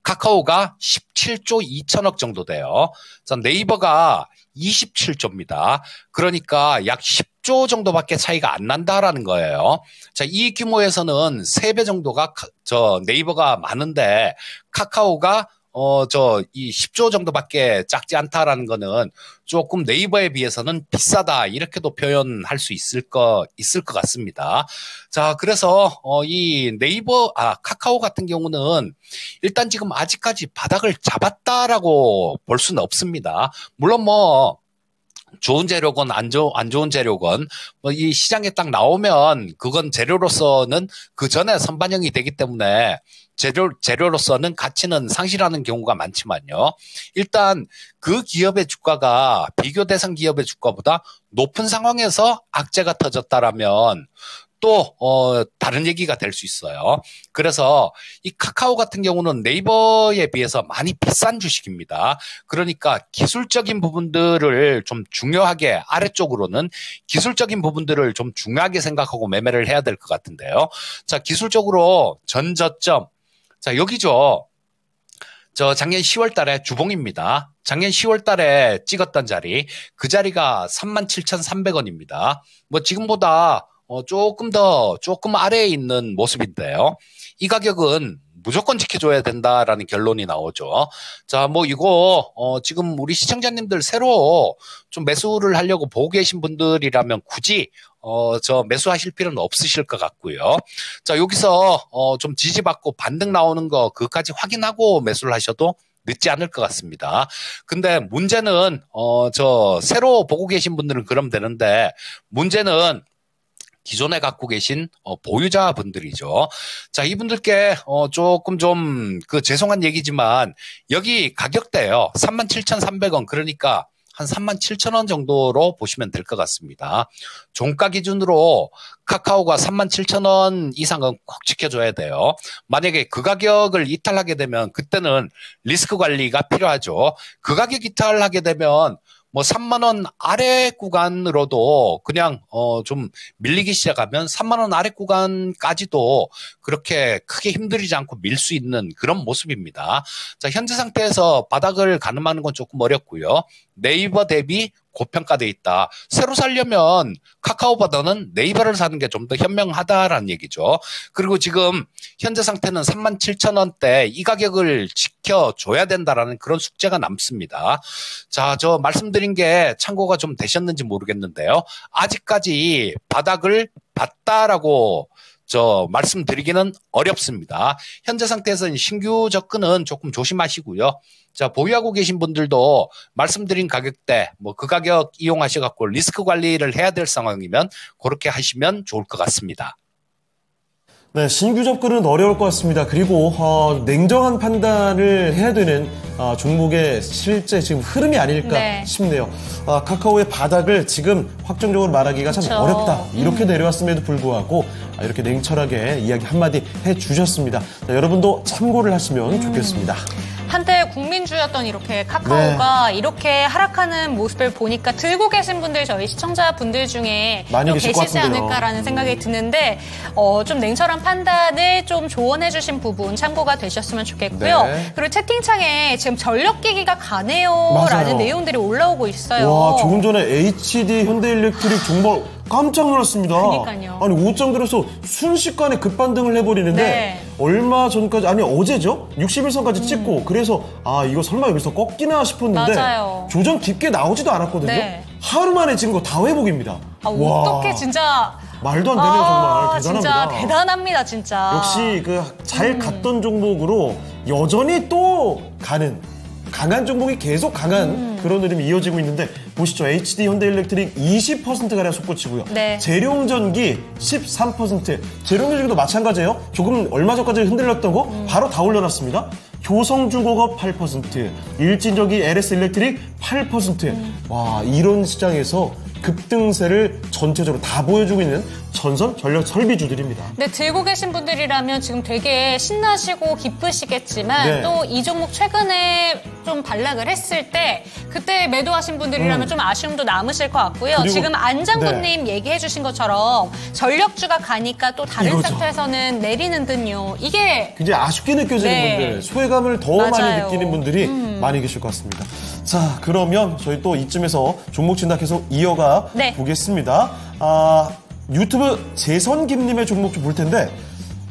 카카오가 17조 2천억 정도 돼요. 자, 네이버가 27조입니다. 그러니까 약 10조 정도밖에 차이가 안 난다라는 거예요. 자, 이 규모에서는 3배 정도가 네이버가 많은데 카카오가 이 10조 정도밖에 작지 않다라는 거는 조금 네이버에 비해서는 비싸다. 이렇게도 표현할 수 있을 것 같습니다. 자, 그래서, 이 카카오 같은 경우는 일단 지금 아직까지 바닥을 잡았다라고 볼 수는 없습니다. 물론 좋은 재료건 안 좋은 재료건 이 시장에 딱 나오면 그건 재료로서는 그 전에 선반영이 되기 때문에 재료로서는 가치는 상실하는 경우가 많지만요. 일단 그 기업의 주가가 비교 대상 기업의 주가보다 높은 상황에서 악재가 터졌다라면 또 다른 얘기가 될 수 있어요. 그래서 이 카카오 같은 경우는 네이버에 비해서 많이 비싼 주식입니다. 그러니까 기술적인 부분들을 좀 중요하게 아래쪽으로는 기술적인 부분들을 좀 중요하게 생각하고 매매를 해야 될 것 같은데요. 자, 기술적으로 전저점. 자, 여기죠. 작년 10월 달에 주봉입니다. 작년 10월 달에 찍었던 자리, 그 자리가 37,300원입니다. 지금보다 조금 아래에 있는 모습인데요. 이 가격은 무조건 지켜줘야 된다라는 결론이 나오죠. 자, 이거, 지금 우리 시청자님들 새로 좀 매수를 하려고 보고 계신 분들이라면 굳이, 매수하실 필요는 없으실 것 같고요. 자, 여기서, 좀 지지받고 반등 나오는 거, 그것까지 확인하고 매수를 하셔도 늦지 않을 것 같습니다. 근데 문제는, 새로 보고 계신 분들은 그럼 되는데, 문제는 기존에 갖고 계신 보유자분들이죠. 자, 이분들께 조금 좀 죄송한 얘기지만 여기 가격대요. 37,300원. 그러니까 한 37,000원 정도로 보시면 될 것 같습니다. 종가 기준으로 카카오가 37,000원 이상은 꼭 지켜줘야 돼요. 만약에 그 가격을 이탈하게 되면 그때는 리스크 관리가 필요하죠. 그 가격 이탈하게 되면 3만 원 아래 구간으로도 그냥 좀 밀리기 시작하면 3만 원 아래 구간까지도 그렇게 크게 힘들이지 않고 밀 수 있는 그런 모습입니다. 자, 현재 상태에서 바닥을 가늠하는 건 조금 어렵고요. 네이버 대비 고평가돼 있다. 새로 살려면 카카오보다는 네이버를 사는 게 좀 더 현명하다라는 얘기죠. 그리고 지금 현재 상태는 37,000원대 이 가격을 지켜줘야 된다라는 그런 숙제가 남습니다. 자, 말씀드린 게 참고가 좀 되셨는지 모르겠는데요. 아직까지 바닥을 봤다라고 말씀드리기는 어렵습니다. 현재 상태에서는 신규 접근은 조금 조심하시고요. 자, 보유하고 계신 분들도 말씀드린 가격대, 그 가격 이용하셔갖고 리스크 관리를 해야 될 상황이면 그렇게 하시면 좋을 것 같습니다.
네, 신규 접근은 어려울 것 같습니다. 그리고 냉정한 판단을 해야 되는 종목의 실제 지금 흐름이 아닐까 싶네요. 카카오의 바닥을 지금 확정적으로 말하기가 참 어렵다. 이렇게 내려왔음에도 불구하고 이렇게 냉철하게 이야기 한마디 해주셨습니다. 자, 여러분도 참고를 하시면 좋겠습니다.
한때 국민주였던 이렇게 카카오가 이렇게 하락하는 모습을 보니까 들고 계신 분들 저희 시청자분들 중에
많이
계시지 않을까라는 생각이 드는데 좀 냉철한 판단을 좀 조언해 주신 부분 참고가 되셨으면 좋겠고요. 그리고 채팅창에 지금 전력기기가 가네요라는 내용들이 올라오고 있어요.
와, 조금 전에 HD 현대일렉트릭 정말 깜짝 놀랐습니다.
그러니까요.
아니, 5점 들어서 순식간에 급반등을 해버리는데 얼마 전까지, 아니 어제죠? 61선까지 찍고 그래서 이거 설마 여기서 꺾이나 싶었는데 조정 깊게 나오지도 않았거든요. 하루 만에 지금 거 다 회복입니다.
어떻게 진짜
말도 안 되네요. 정말 대단합니다.
진짜 대단합니다. 진짜.
역시 잘 갔던 종목으로 여전히 또 강한 종목이 계속 강한 그런 흐름이 이어지고 있는데 보시죠. HD 현대일렉트릭 20%가량 솟구치고요. 재룡전기 13%. 재룡전기도 마찬가지예요. 조금 얼마 전까지 흔들렸다고 바로 다 올려놨습니다. 효성중공업 8%, 일진전기 LS일렉트릭 8%. 와, 이런 시장에서 급등세를 전체적으로 다 보여주고 있는 전선 전력 설비주들입니다.
네, 들고 계신 분들이라면 지금 되게 신나시고 기쁘시겠지만
네.
또 이 종목 최근에 좀 반락을 했을 때 그때 매도하신 분들이라면 좀 아쉬움도 남으실 것 같고요.
그리고,
지금 안장군님 얘기해 주신 것처럼 전력주가 가니까 또 다른
이거죠.
섹터에서는 내리는 듯요. 이게
굉장히 아쉽게 느껴지는
네.
분들, 소외감을 더 많이
맞아요.
느끼는 분들이 많이 계실 것 같습니다. 자, 그러면 저희 또 이쯤에서 종목 진단 계속 이어가
네.
보겠습니다. 유튜브 재선김님의 종목 좀 볼 텐데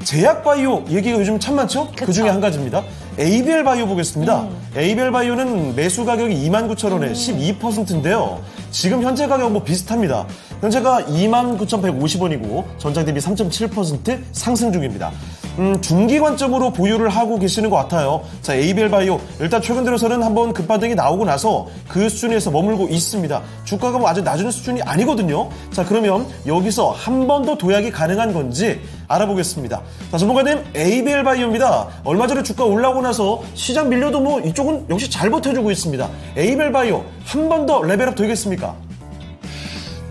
제약바이오 얘기가 요즘 참 많죠? 그 중에 한 가지입니다. ABL 바이오 보겠습니다. ABL 바이오는 매수 가격이 29,000원에 12%인데요. 지금 현재 가격 뭐 비슷합니다. 현재가 29,150원이고 전장 대비 3.7% 상승 중입니다. 중기 관점으로 보유를 하고 계시는 것 같아요. 자, ABL 바이오 일단 최근 들어서는 한번 급반등이 나오고 나서 그 수준에서 머물고 있습니다. 주가가 뭐 아주 낮은 수준이 아니거든요. 자, 그러면 여기서 한 번 더 도약이 가능한 건지 알아보겠습니다. 자, 전문가님, ABL 바이오입니다. 얼마 전에 주가 올라오고 나서 시장 밀려도 뭐 이쪽은 역시 잘 버텨주고 있습니다. ABL 바이오 한 번 더 레벨업 되겠습니까?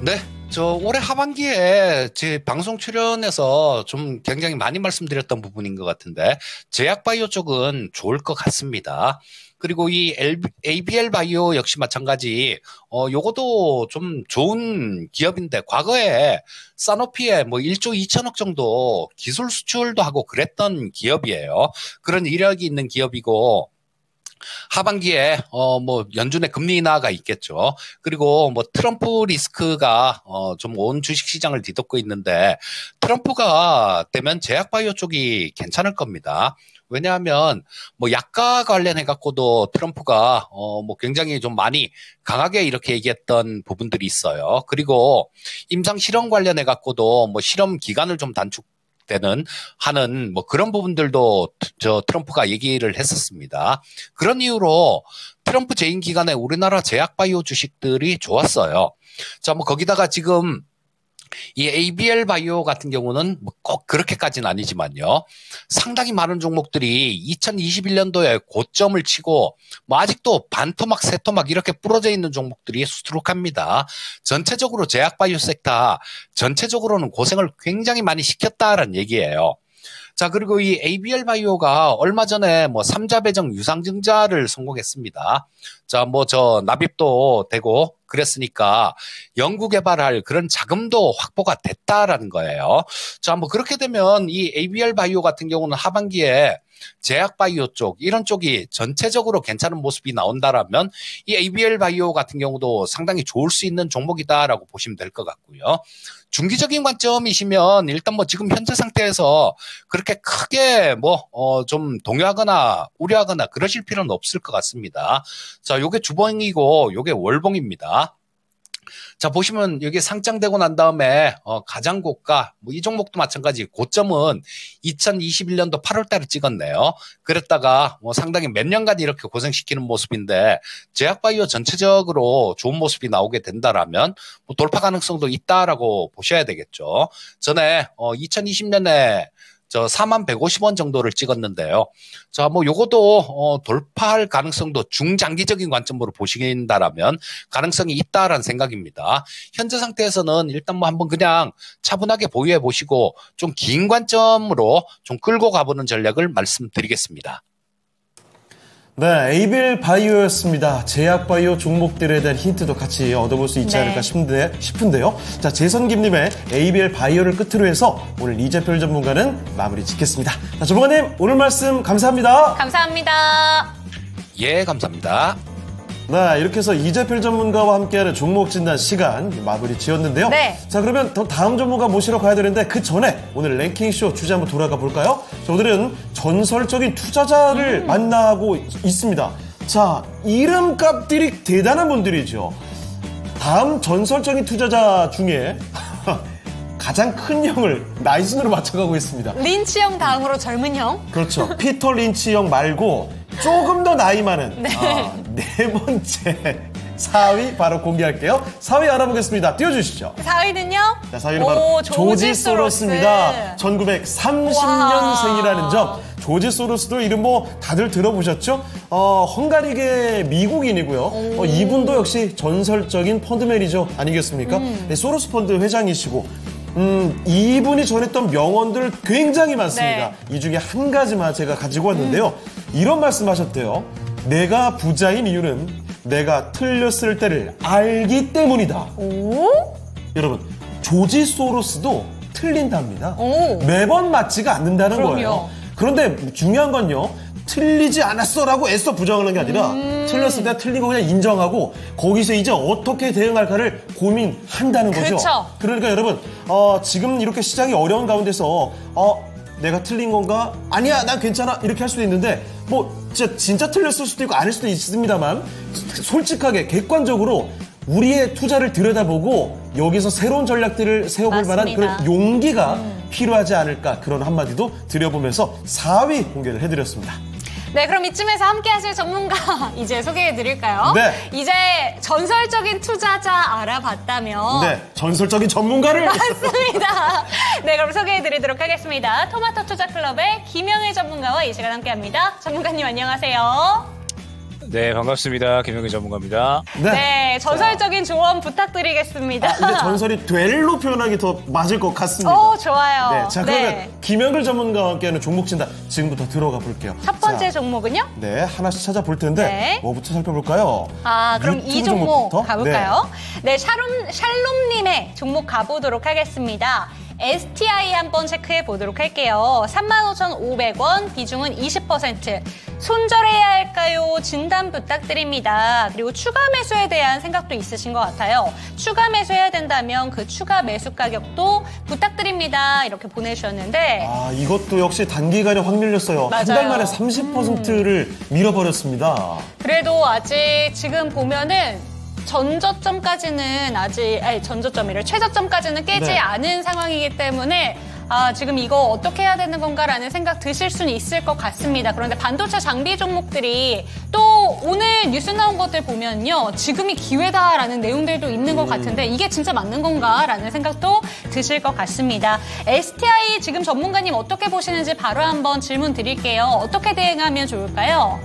네. 저 올해 하반기에 제 방송 출연에서 좀 굉장히 많이 말씀드렸던 부분인 것 같은데 제약바이오 쪽은 좋을 것 같습니다. 그리고 이 ABL 바이오 역시 마찬가지 요것도 좀 좋은 기업인데 과거에 사노피에 뭐 1조 2천억 정도 기술 수출도 하고 그랬던 기업이에요. 그런 이력이 있는 기업이고 하반기에 뭐 연준의 금리 인하가 있겠죠. 그리고 뭐 트럼프 리스크가 좀 온 주식 시장을 뒤덮고 있는데 트럼프가 되면 제약바이오 쪽이 괜찮을 겁니다. 왜냐하면 뭐 약가 관련해 갖고도 트럼프가 뭐 굉장히 좀 많이 강하게 이렇게 얘기했던 부분들이 있어요. 그리고 임상 실험 관련해 갖고도 뭐 실험 기간을 좀 하는 뭐 그런 부분들도 저 트럼프가 얘기를 했었습니다. 그런 이유로 트럼프 재임 기간에 우리나라 제약바이오 주식들이 좋았어요. 자, 뭐 거기다가 지금 이 ABL 바이오 같은 경우는 뭐 꼭 그렇게까지는 아니지만요. 상당히 많은 종목들이 2021년도에 고점을 치고 뭐 아직도 반토막, 세토막 이렇게 부러져 있는 종목들이 수두룩합니다. 전체적으로 제약바이오 섹터 전체적으로는 고생을 굉장히 많이 시켰다라는 얘기예요. 자, 그리고 이 ABL 바이오가 얼마 전에 뭐 3자 배정 유상증자를 성공했습니다. 자, 뭐 저 납입도 되고 그랬으니까 연구 개발할 그런 자금도 확보가 됐다라는 거예요. 자, 뭐 그렇게 되면 이 ABL 바이오 같은 경우는 하반기에 제약바이오 쪽 이런 쪽이 전체적으로 괜찮은 모습이 나온다라면 이 ABL 바이오 같은 경우도 상당히 좋을 수 있는 종목이다라고 보시면 될 것 같고요. 중기적인 관점이시면 일단 뭐 지금 현재 상태에서 그렇게 크게 뭐 좀 동요하거나 우려하거나 그러실 필요는 없을 것 같습니다. 자, 요게 주봉이고 요게 월봉입니다. 자, 보시면 여기 상장되고 난 다음에 가장 고가 뭐 이 종목도 마찬가지 고점은 2021년도 8월 달에 찍었네요. 그랬다가 뭐 상당히 몇 년간 이렇게 고생시키는 모습인데 제약바이오 전체적으로 좋은 모습이 나오게 된다라면 뭐 돌파 가능성도 있다라고 보셔야 되겠죠. 전에 2020년에 저 4150원 정도를 찍었는데요. 자, 뭐 요것도 돌파할 가능성도 중장기적인 관점으로 보신다라면 가능성이 있다라는 생각입니다. 현재 상태에서는 일단 뭐 한번 그냥 차분하게 보유해 보시고 좀 긴 관점으로 좀 끌고 가보는 전략을 말씀드리겠습니다.
네, ABL 바이오였습니다. 제약바이오 종목들에 대한 힌트도 같이 얻어볼 수 있지 않을까 싶은데요. 자, 재선김님의 ABL 바이오를 끝으로 해서 오늘 이재필 전문가는 마무리 짓겠습니다. 자, 전문가님 오늘 말씀 감사합니다.
감사합니다.
예, 감사합니다.
네, 이렇게 해서 이재필 전문가와 함께하는 종목 진단 시간 마무리 지었는데요.
네.
자, 그러면 더 다음 전문가 모시러 가야 되는데 그 전에 오늘 랭킹쇼 주제 한번 돌아가 볼까요? 자, 오늘은 전설적인 투자자를 만나고 있습니다. 자, 이름값들이 대단한 분들이죠. 다음 전설적인 투자자 중에 가장 큰 형을 나이 순으로 맞춰가고 있습니다.
린치 형 다음으로 젊은 형.
그렇죠. 피터 린치 형 말고 조금 더 나이 많은
네.
네 번째 4위 바로 공개할게요. 4위 알아보겠습니다. 띄워주시죠.
4위는요?
자, 4위는 바로 조지 소로스입니다. 1930년생이라는 점. 조지 소로스도 이름 뭐 다들 들어보셨죠? 헝가리계 미국인이고요. 이분도 역시 전설적인 펀드 매니저 아니겠습니까? 네, 소로스 펀드 회장이시고 이분이 전했던 명언들 굉장히 많습니다. 네. 이 중에 한 가지만 제가 가지고 왔는데요. 이런 말씀하셨대요. 내가 부자인 이유는 내가 틀렸을 때를 알기 때문이다. 오? 여러분, 조지 소로스도 틀린답니다. 매번 맞지가 않는다는
그럼요.
거예요. 그런데 중요한 건요. 틀리지 않았어라고 애써 부정하는 게 아니라 틀렸을 때 틀린 거 그냥 인정하고 거기서 이제 어떻게 대응할까를 고민한다는 거죠.
그렇죠.
그러니까 여러분 지금 이렇게 시장이 어려운 가운데서 내가 틀린 건가? 아니야, 난 괜찮아. 이렇게 할 수도 있는데 뭐 진짜 틀렸을 수도 있고 아닐 수도 있습니다만 솔직하게 객관적으로 우리의 투자를 들여다보고 여기서 새로운 전략들을 세워볼 만한 그런 용기가 필요하지 않을까 그런 한마디도 드려보면서 4위 공개를 해드렸습니다.
네, 그럼 이쯤에서 함께 하실 전문가 이제 소개해드릴까요?
네.
이제 전설적인 투자자 알아봤다면.
네, 전설적인 전문가를.
맞습니다. 네, 그럼 소개해드리도록 하겠습니다. 토마토 투자클럽의 김영일 전문가와 이 시간 함께합니다. 전문가님 안녕하세요.
네, 반갑습니다. 김영일 전문가입니다.
네, 전설적인 조언 부탁드리겠습니다.
이제 전설이 될로 표현하기 더 맞을 것 같습니다.
좋아요.
네, 자, 그러면 김영일 전문가와 함께하는 종목 진단 지금부터 들어가 볼게요.
첫 번째 종목은요?
네, 하나씩 찾아볼 텐데
네.
뭐부터 살펴볼까요?
그럼 이 종목
종목부터?
가볼까요? 네, 샬롬님의 종목 가보도록 하겠습니다. STI 한번 체크해 보도록 할게요. 35,500원, 비중은 20%. 손절해야 할까요? 진단 부탁드립니다. 그리고 추가 매수에 대한 생각도 있으신 것 같아요. 추가 매수해야 된다면 그 추가 매수 가격도 부탁드립니다. 이렇게 보내주셨는데.
이것도 역시 단기간에 확 밀렸어요.
맞아요.
한 달 만에 30%를 밀어버렸습니다.
그래도 아직 지금 보면은 전저점까지는 최저점까지는 깨지
네.
않은 상황이기 때문에 지금 이거 어떻게 해야 되는 건가라는 생각 드실 수는 있을 것 같습니다. 그런데 반도체 장비 종목들이 또 오늘 뉴스 나온 것들 보면요. 지금이 기회다라는 내용들도 있는 것 같은데 이게 진짜 맞는 건가라는 생각도 드실 것 같습니다. STI 지금 전문가님 어떻게 보시는지 바로 한번 질문 드릴게요. 어떻게 대응하면 좋을까요?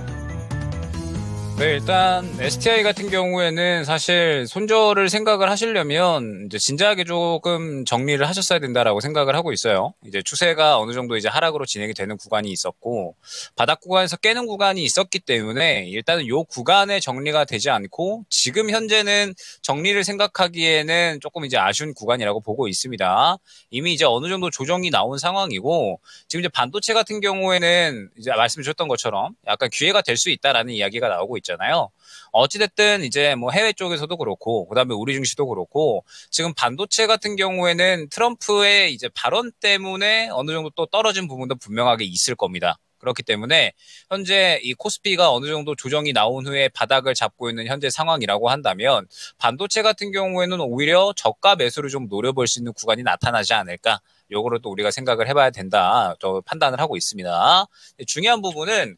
네, 일단 STI 같은 경우에는 사실 손절을 생각을 하시려면 이제 진지하게 조금 정리를 하셨어야 된다라고 생각을 하고 있어요. 이제 추세가 어느 정도 이제 하락으로 진행이 되는 구간이 있었고 바닥 구간에서 깨는 구간이 있었기 때문에 일단은 요 구간에 정리가 되지 않고 지금 현재는 정리를 생각하기에는 조금 이제 아쉬운 구간이라고 보고 있습니다. 이미 이제 어느 정도 조정이 나온 상황이고 지금 이제 반도체 같은 경우에는 이제 말씀 주셨던 것처럼 약간 기회가 될 수 있다라는 이야기가 나오고 있잖아요. 어찌됐든 이제 뭐 해외 쪽에서도 그렇고 그다음에 우리 증시도 그렇고 지금 반도체 같은 경우에는 트럼프의 이제 발언 때문에 어느 정도 또 떨어진 부분도 분명하게 있을 겁니다. 그렇기 때문에 현재 이 코스피가 어느 정도 조정이 나온 후에 바닥을 잡고 있는 현재 상황이라고 한다면 반도체 같은 경우에는 오히려 저가 매수를 좀 노려볼 수 있는 구간이 나타나지 않을까. 요거를 또 우리가 생각을 해봐야 된다. 저 판단을 하고 있습니다. 중요한 부분은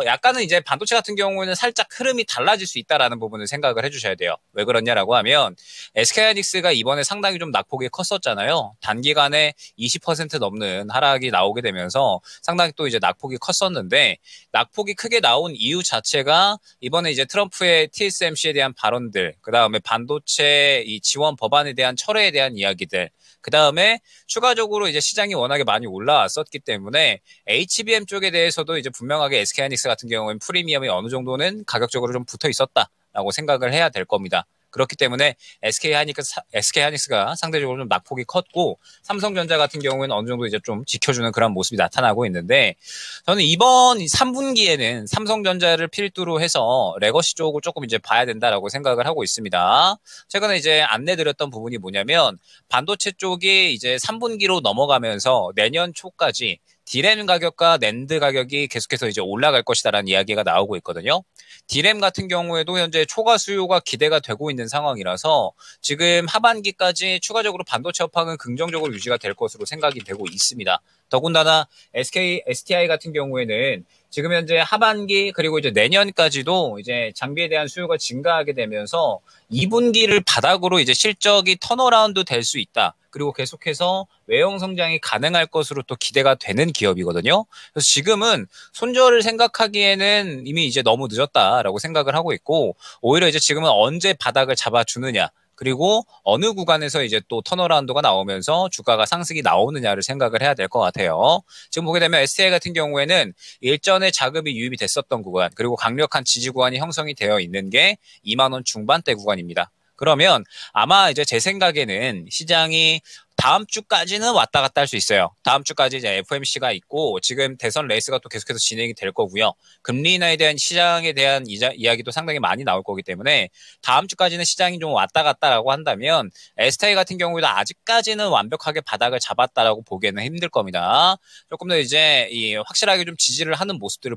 약간은 이제 반도체 같은 경우에는 살짝 흐름이 달라질 수 있다라는 부분을 생각을 해주셔야 돼요. 왜 그러냐라고 하면 SK하이닉스가 이번에 상당히 좀 낙폭이 컸었잖아요. 단기간에 20% 넘는 하락이 나오게 되면서 상당히 또 이제 낙폭이 컸었는데 낙폭이 크게 나온 이유 자체가 이번에 이제 트럼프의 TSMC에 대한 발언들, 그 다음에 반도체 이 지원 법안에 대한 철회에 대한 이야기들, 그 다음에 추가적으로 이제 시장이 워낙에 많이 올라왔었기 때문에 HBM 쪽에 대해서도 이제 분명하게 SK하이닉스 같은 경우에는 프리미엄이 어느 정도는 가격적으로 좀 붙어 있었다라고 생각을 해야 될 겁니다. 그렇기 때문에 SK하이닉스가 상대적으로 좀 낙폭이 컸고 삼성전자 같은 경우에는 어느 정도 이제 좀 지켜주는 그런 모습이 나타나고 있는데 저는 이번 3분기에는 삼성전자를 필두로 해서 레거시 쪽을 조금 이제 봐야 된다라고 생각을 하고 있습니다. 최근에 이제 안내드렸던 부분이 뭐냐면 반도체 쪽이 이제 3분기로 넘어가면서 내년 초까지 디램 가격과 낸드 가격이 계속해서 이제 올라갈 것이다라는 이야기가 나오고 있거든요. 디램 같은 경우에도 현재 초과 수요가 기대가 되고 있는 상황이라서 지금 하반기까지 추가적으로 반도체 업황은 긍정적으로 유지가 될 것으로 생각이 되고 있습니다. 더군다나 STI 같은 경우에는 지금 현재 하반기 그리고 이제 내년까지도 이제 장비에 대한 수요가 증가하게 되면서 2분기를 바닥으로 이제 실적이 턴어라운드 될 수 있다. 그리고 계속해서 외형 성장이 가능할 것으로 또 기대가 되는 기업이거든요. 그래서 지금은 손절을 생각하기에는 이미 이제 너무 늦었다라고 생각을 하고 있고, 오히려 이제 지금은 언제 바닥을 잡아주느냐, 그리고 어느 구간에서 이제 또 턴어라운드가 나오면서 주가가 상승이 나오느냐를 생각을 해야 될 것 같아요. 지금 보게 되면 STI 같은 경우에는 일전에 자금이 유입이 됐었던 구간, 그리고 강력한 지지 구간이 형성이 되어 있는 게 2만 원 중반대 구간입니다. 그러면 아마 이제 제 생각에는 시장이 다음 주까지는 왔다 갔다 할 수 있어요. 다음 주까지 이제 FOMC가 있고 지금 대선 레이스가 또 계속해서 진행이 될 거고요. 금리 인하에 대한 시장에 대한 이야기도 상당히 많이 나올 거기 때문에 다음 주까지는 시장이 좀 왔다 갔다라고 한다면 STI 같은 경우에도 아직까지는 완벽하게 바닥을 잡았다라고 보기에는 힘들 겁니다. 조금 더 이제 확실하게 좀 지지를 하는 모습들을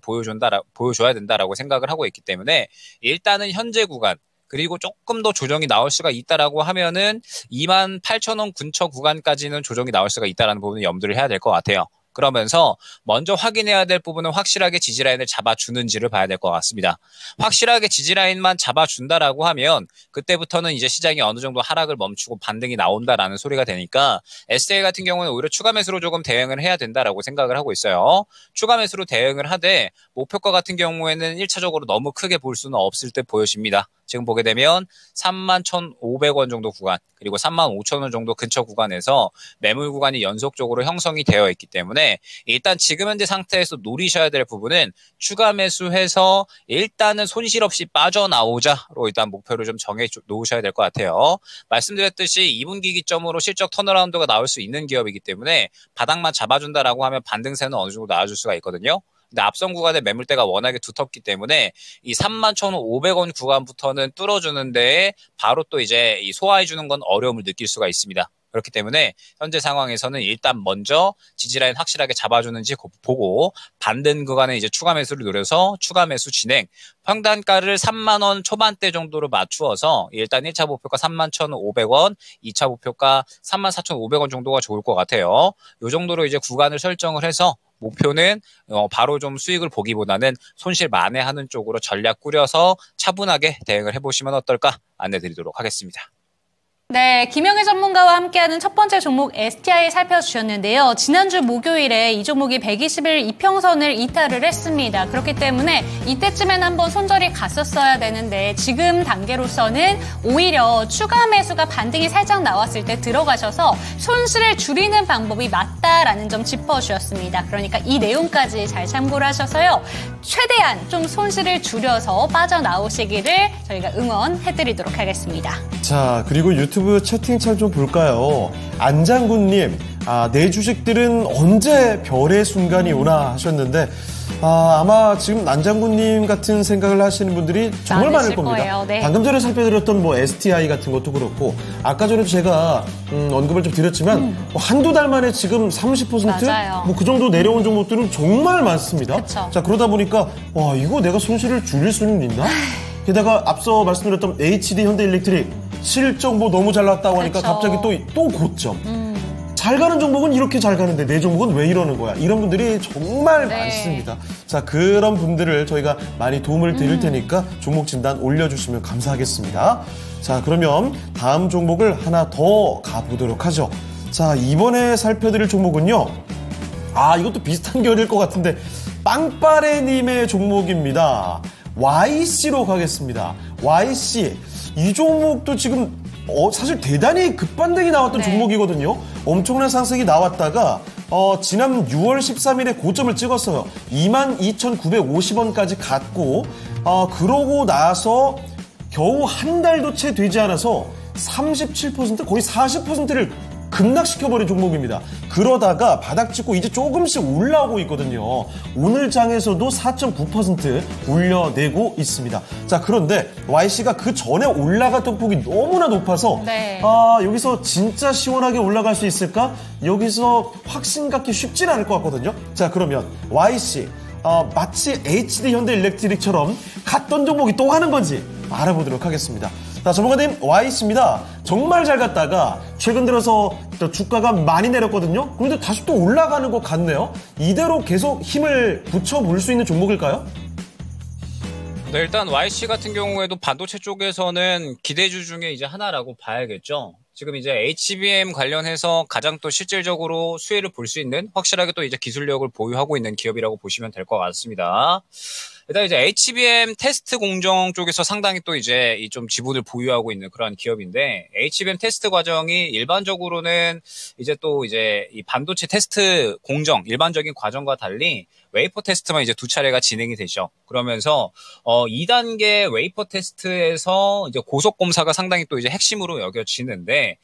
보여줘야 된다라고 생각을 하고 있기 때문에 일단은 현재 구간, 그리고 조금 더 조정이 나올 수가 있다라고 하면은 28,000원 근처 구간까지는 조정이 나올 수가 있다라는 부분을 염두를 해야 될 것 같아요. 그러면서 먼저 확인해야 될 부분은 확실하게 지지라인을 잡아주는지를 봐야 될 것 같습니다. 확실하게 지지라인만 잡아준다라고 하면 그때부터는 이제 시장이 어느 정도 하락을 멈추고 반등이 나온다라는 소리가 되니까 STA 같은 경우는 오히려 추가 매수로 조금 대응을 해야 된다라고 생각을 하고 있어요. 추가 매수로 대응을 하되 목표가 같은 경우에는 1차적으로 너무 크게 볼 수는 없을 듯 보여집니다. 지금 보게 되면 31,500원 정도 구간, 그리고 35,000원 정도 근처 구간에서 매물 구간이 연속적으로 형성이 되어 있기 때문에 일단 지금 현재 상태에서 노리셔야 될 부분은 추가 매수해서 일단은 손실 없이 빠져나오자로 일단 목표를 좀 정해 놓으셔야 될 것 같아요. 말씀드렸듯이 2분기 기점으로 실적 턴어라운드가 나올 수 있는 기업이기 때문에 바닥만 잡아준다라고 하면 반등세는 어느 정도 나와줄 수가 있거든요. 근데 앞선 구간의 매물대가 워낙에 두텁기 때문에 이 31,500원 구간부터는 뚫어주는데 바로 또 이제 이 소화해주는 건 어려움을 느낄 수가 있습니다. 그렇기 때문에 현재 상황에서는 일단 먼저 지지라인 확실하게 잡아주는지 보고 반등 구간에 이제 추가 매수를 노려서 추가 매수 진행, 평단가를 3만 원 초반대 정도로 맞추어서 일단 1차 목표가 31,500원, 2차 목표가 34,500원 정도가 좋을 것 같아요. 이 정도로 이제 구간을 설정을 해서 목표는 바로 좀 수익을 보기보다는 손실 만회하는 쪽으로 전략 꾸려서 차분하게 대응을 해보시면 어떨까 안내드리도록 하겠습니다.
네, 김영애 전문가와 함께하는 첫 번째 종목 STI 살펴주셨는데요. 지난주 목요일에 이 종목이 120일 이평선을 이탈을 했습니다. 그렇기 때문에 이때쯤엔 한번 손절이 갔었어야 되는데 지금 단계로서는 오히려 추가 매수가 반등이 살짝 나왔을 때 들어가셔서 손실을 줄이는 방법이 맞다라는 점 짚어주셨습니다. 그러니까 이 내용까지 잘 참고를 하셔서요. 최대한 좀 손실을 줄여서 빠져나오시기를 저희가 응원해드리도록 하겠습니다.
자, 그리고 유튜브 채팅창 좀 볼까요? 안장군님, 내 주식들은 언제 별의 순간이 오나 하셨는데, 아마 지금 안장군님 같은 생각을 하시는 분들이 정말 많을 겁니다.
거예요. 네.
방금 전에 살펴드렸던 뭐 STI 같은 것도 그렇고, 아까 전에도 제가 언급을 좀 드렸지만, 뭐 한두 달 만에 지금 30%?
맞아요.
뭐 그 정도 내려온 종목들은 정말 많습니다.
그쵸.
자, 그러다 보니까, 와, 이거 내가 손실을 줄일 수는 있나? 게다가 앞서 말씀드렸던 HD 현대일렉트릭 실적 뭐 너무 잘 났다고 하니까
그쵸.
갑자기 또 고점. 잘 가는 종목은 이렇게 잘 가는데 내 종목은 왜 이러는 거야? 이런 분들이 정말
네.
많습니다. 자, 그런 분들을 저희가 많이 도움을 드릴 테니까 종목 진단 올려주시면 감사하겠습니다. 자, 그러면 다음 종목을 하나 더 가보도록 하죠. 자, 이번에 살펴드릴 종목은요. 이것도 비슷한 결일 것 같은데 빵빠레님의 종목입니다. YC로 가겠습니다. YC. 이 종목도 지금 사실 대단히 급반등이 나왔던
네.
종목이거든요. 엄청난 상승이 나왔다가 지난 6월 13일에 고점을 찍었어요. 22,950원까지 갔고 그러고 나서 겨우 한 달도 채 되지 않아서 37% 거의 40%를 급락시켜버린 종목입니다. 그러다가 바닥 찍고 이제 조금씩 올라오고 있거든요. 오늘 장에서도 4.9% 올려내고 있습니다. 자, 그런데 YC가 그 전에 올라갔던 폭이 너무나 높아서
네.
여기서 진짜 시원하게 올라갈 수 있을까? 여기서 확신 갖기 쉽진 않을 것 같거든요. 자, 그러면 YC 마치 HD 현대일렉트릭처럼 갔던 종목이 또 가는 건지 알아보도록 하겠습니다. 자, 전문가님 YC입니다. 정말 잘 갔다가 최근 들어서 주가가 많이 내렸거든요. 그런데 다시 또 올라가는 것 같네요. 이대로 계속 힘을 붙여볼 수 있는 종목일까요?
네, 일단 YC 같은 경우에도 반도체 쪽에서는 기대주 중에 이제 하나라고 봐야겠죠. 지금 이제 HBM 관련해서 가장 또 실질적으로 수혜를 볼 수 있는 확실하게 또 이제 기술력을 보유하고 있는 기업이라고 보시면 될 것 같습니다. 일단 이제 HBM 테스트 공정 쪽에서 상당히 또 이제 이 좀 지분을 보유하고 있는 그런 기업인데 HBM 테스트 과정이 일반적으로는 이제 또 이제 이 반도체 테스트 공정 일반적인 과정과 달리 웨이퍼 테스트만 이제 두 차례가 진행이 되죠. 그러면서 2단계 웨이퍼 테스트에서 이제 고속 검사가 상당히 또 이제 핵심으로 여겨지는데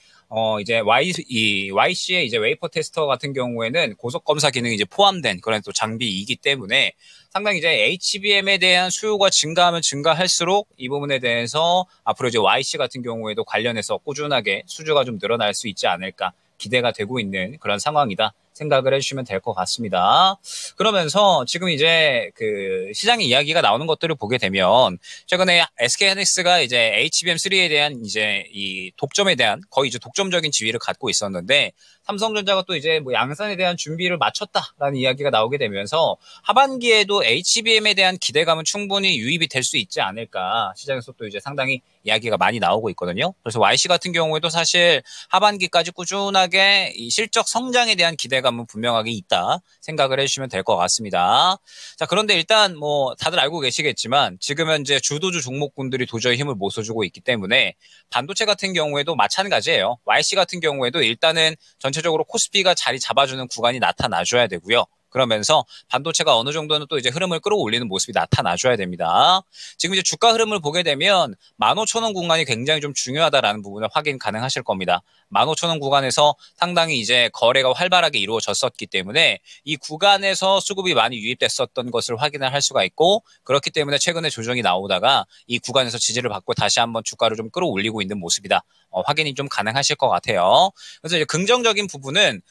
이제 YC의 이제 웨이퍼 테스터 같은 경우에는 고속 검사 기능이 이제 포함된 그런 또 장비이기 때문에 상당히 이제 HBM에 대한 수요가 증가하면 증가할수록 이 부분에 대해서 앞으로 이제 YC 같은 경우에도 관련해서 꾸준하게 수주가 좀 늘어날 수 있지 않을까 기대가 되고 있는 그런 상황이다. 생각을 해주시면 될 것 같습니다. 그러면서 지금 이제 그 시장의 이야기가 나오는 것들을 보게 되면 최근에 SK하이닉스가 이제 HBM3에 대한 이제 이 독점에 대한 거의 이제 독점적인 지위를 갖고 있었는데 삼성전자가 또 이제 뭐 양산에 대한 준비를 마쳤다라는 이야기가 나오게 되면서 하반기에도 HBM에 대한 기대감은 충분히 유입이 될 수 있지 않을까 시장에서 또 이제 상당히 이야기가 많이 나오고 있거든요. 그래서 YC 같은 경우에도 사실 하반기까지 꾸준하게 이 실적 성장에 대한 기대감은 분명하게 있다 생각을 해주시면 될 것 같습니다. 자, 그런데 일단 뭐 다들 알고 계시겠지만 지금 현재 주도주 종목군들이 도저히 힘을 못 써주고 있기 때문에 반도체 같은 경우에도 마찬가지예요. YC 같은 경우에도 일단은 전체적으로 코스피가 자리 잡아주는 구간이 나타나줘야 되고요. 그러면서 반도체가 어느 정도는 또 이제 흐름을 끌어올리는 모습이 나타나줘야 됩니다. 지금 이제 주가 흐름을 보게 되면 15,000원 구간이 굉장히 좀 중요하다라는 부분을 확인 가능하실 겁니다. 15,000원 구간에서 상당히 이제 거래가 활발하게 이루어졌었기 때문에 이 구간에서 수급이 많이 유입됐었던 것을 확인을 할 수가 있고 그렇기 때문에 최근에 조정이 나오다가 이 구간에서 지지를 받고 다시 한번 주가를 좀 끌어올리고 있는 모습이다. 확인이 좀 가능하실 것 같아요. 그래서 이제 긍정적인 부분은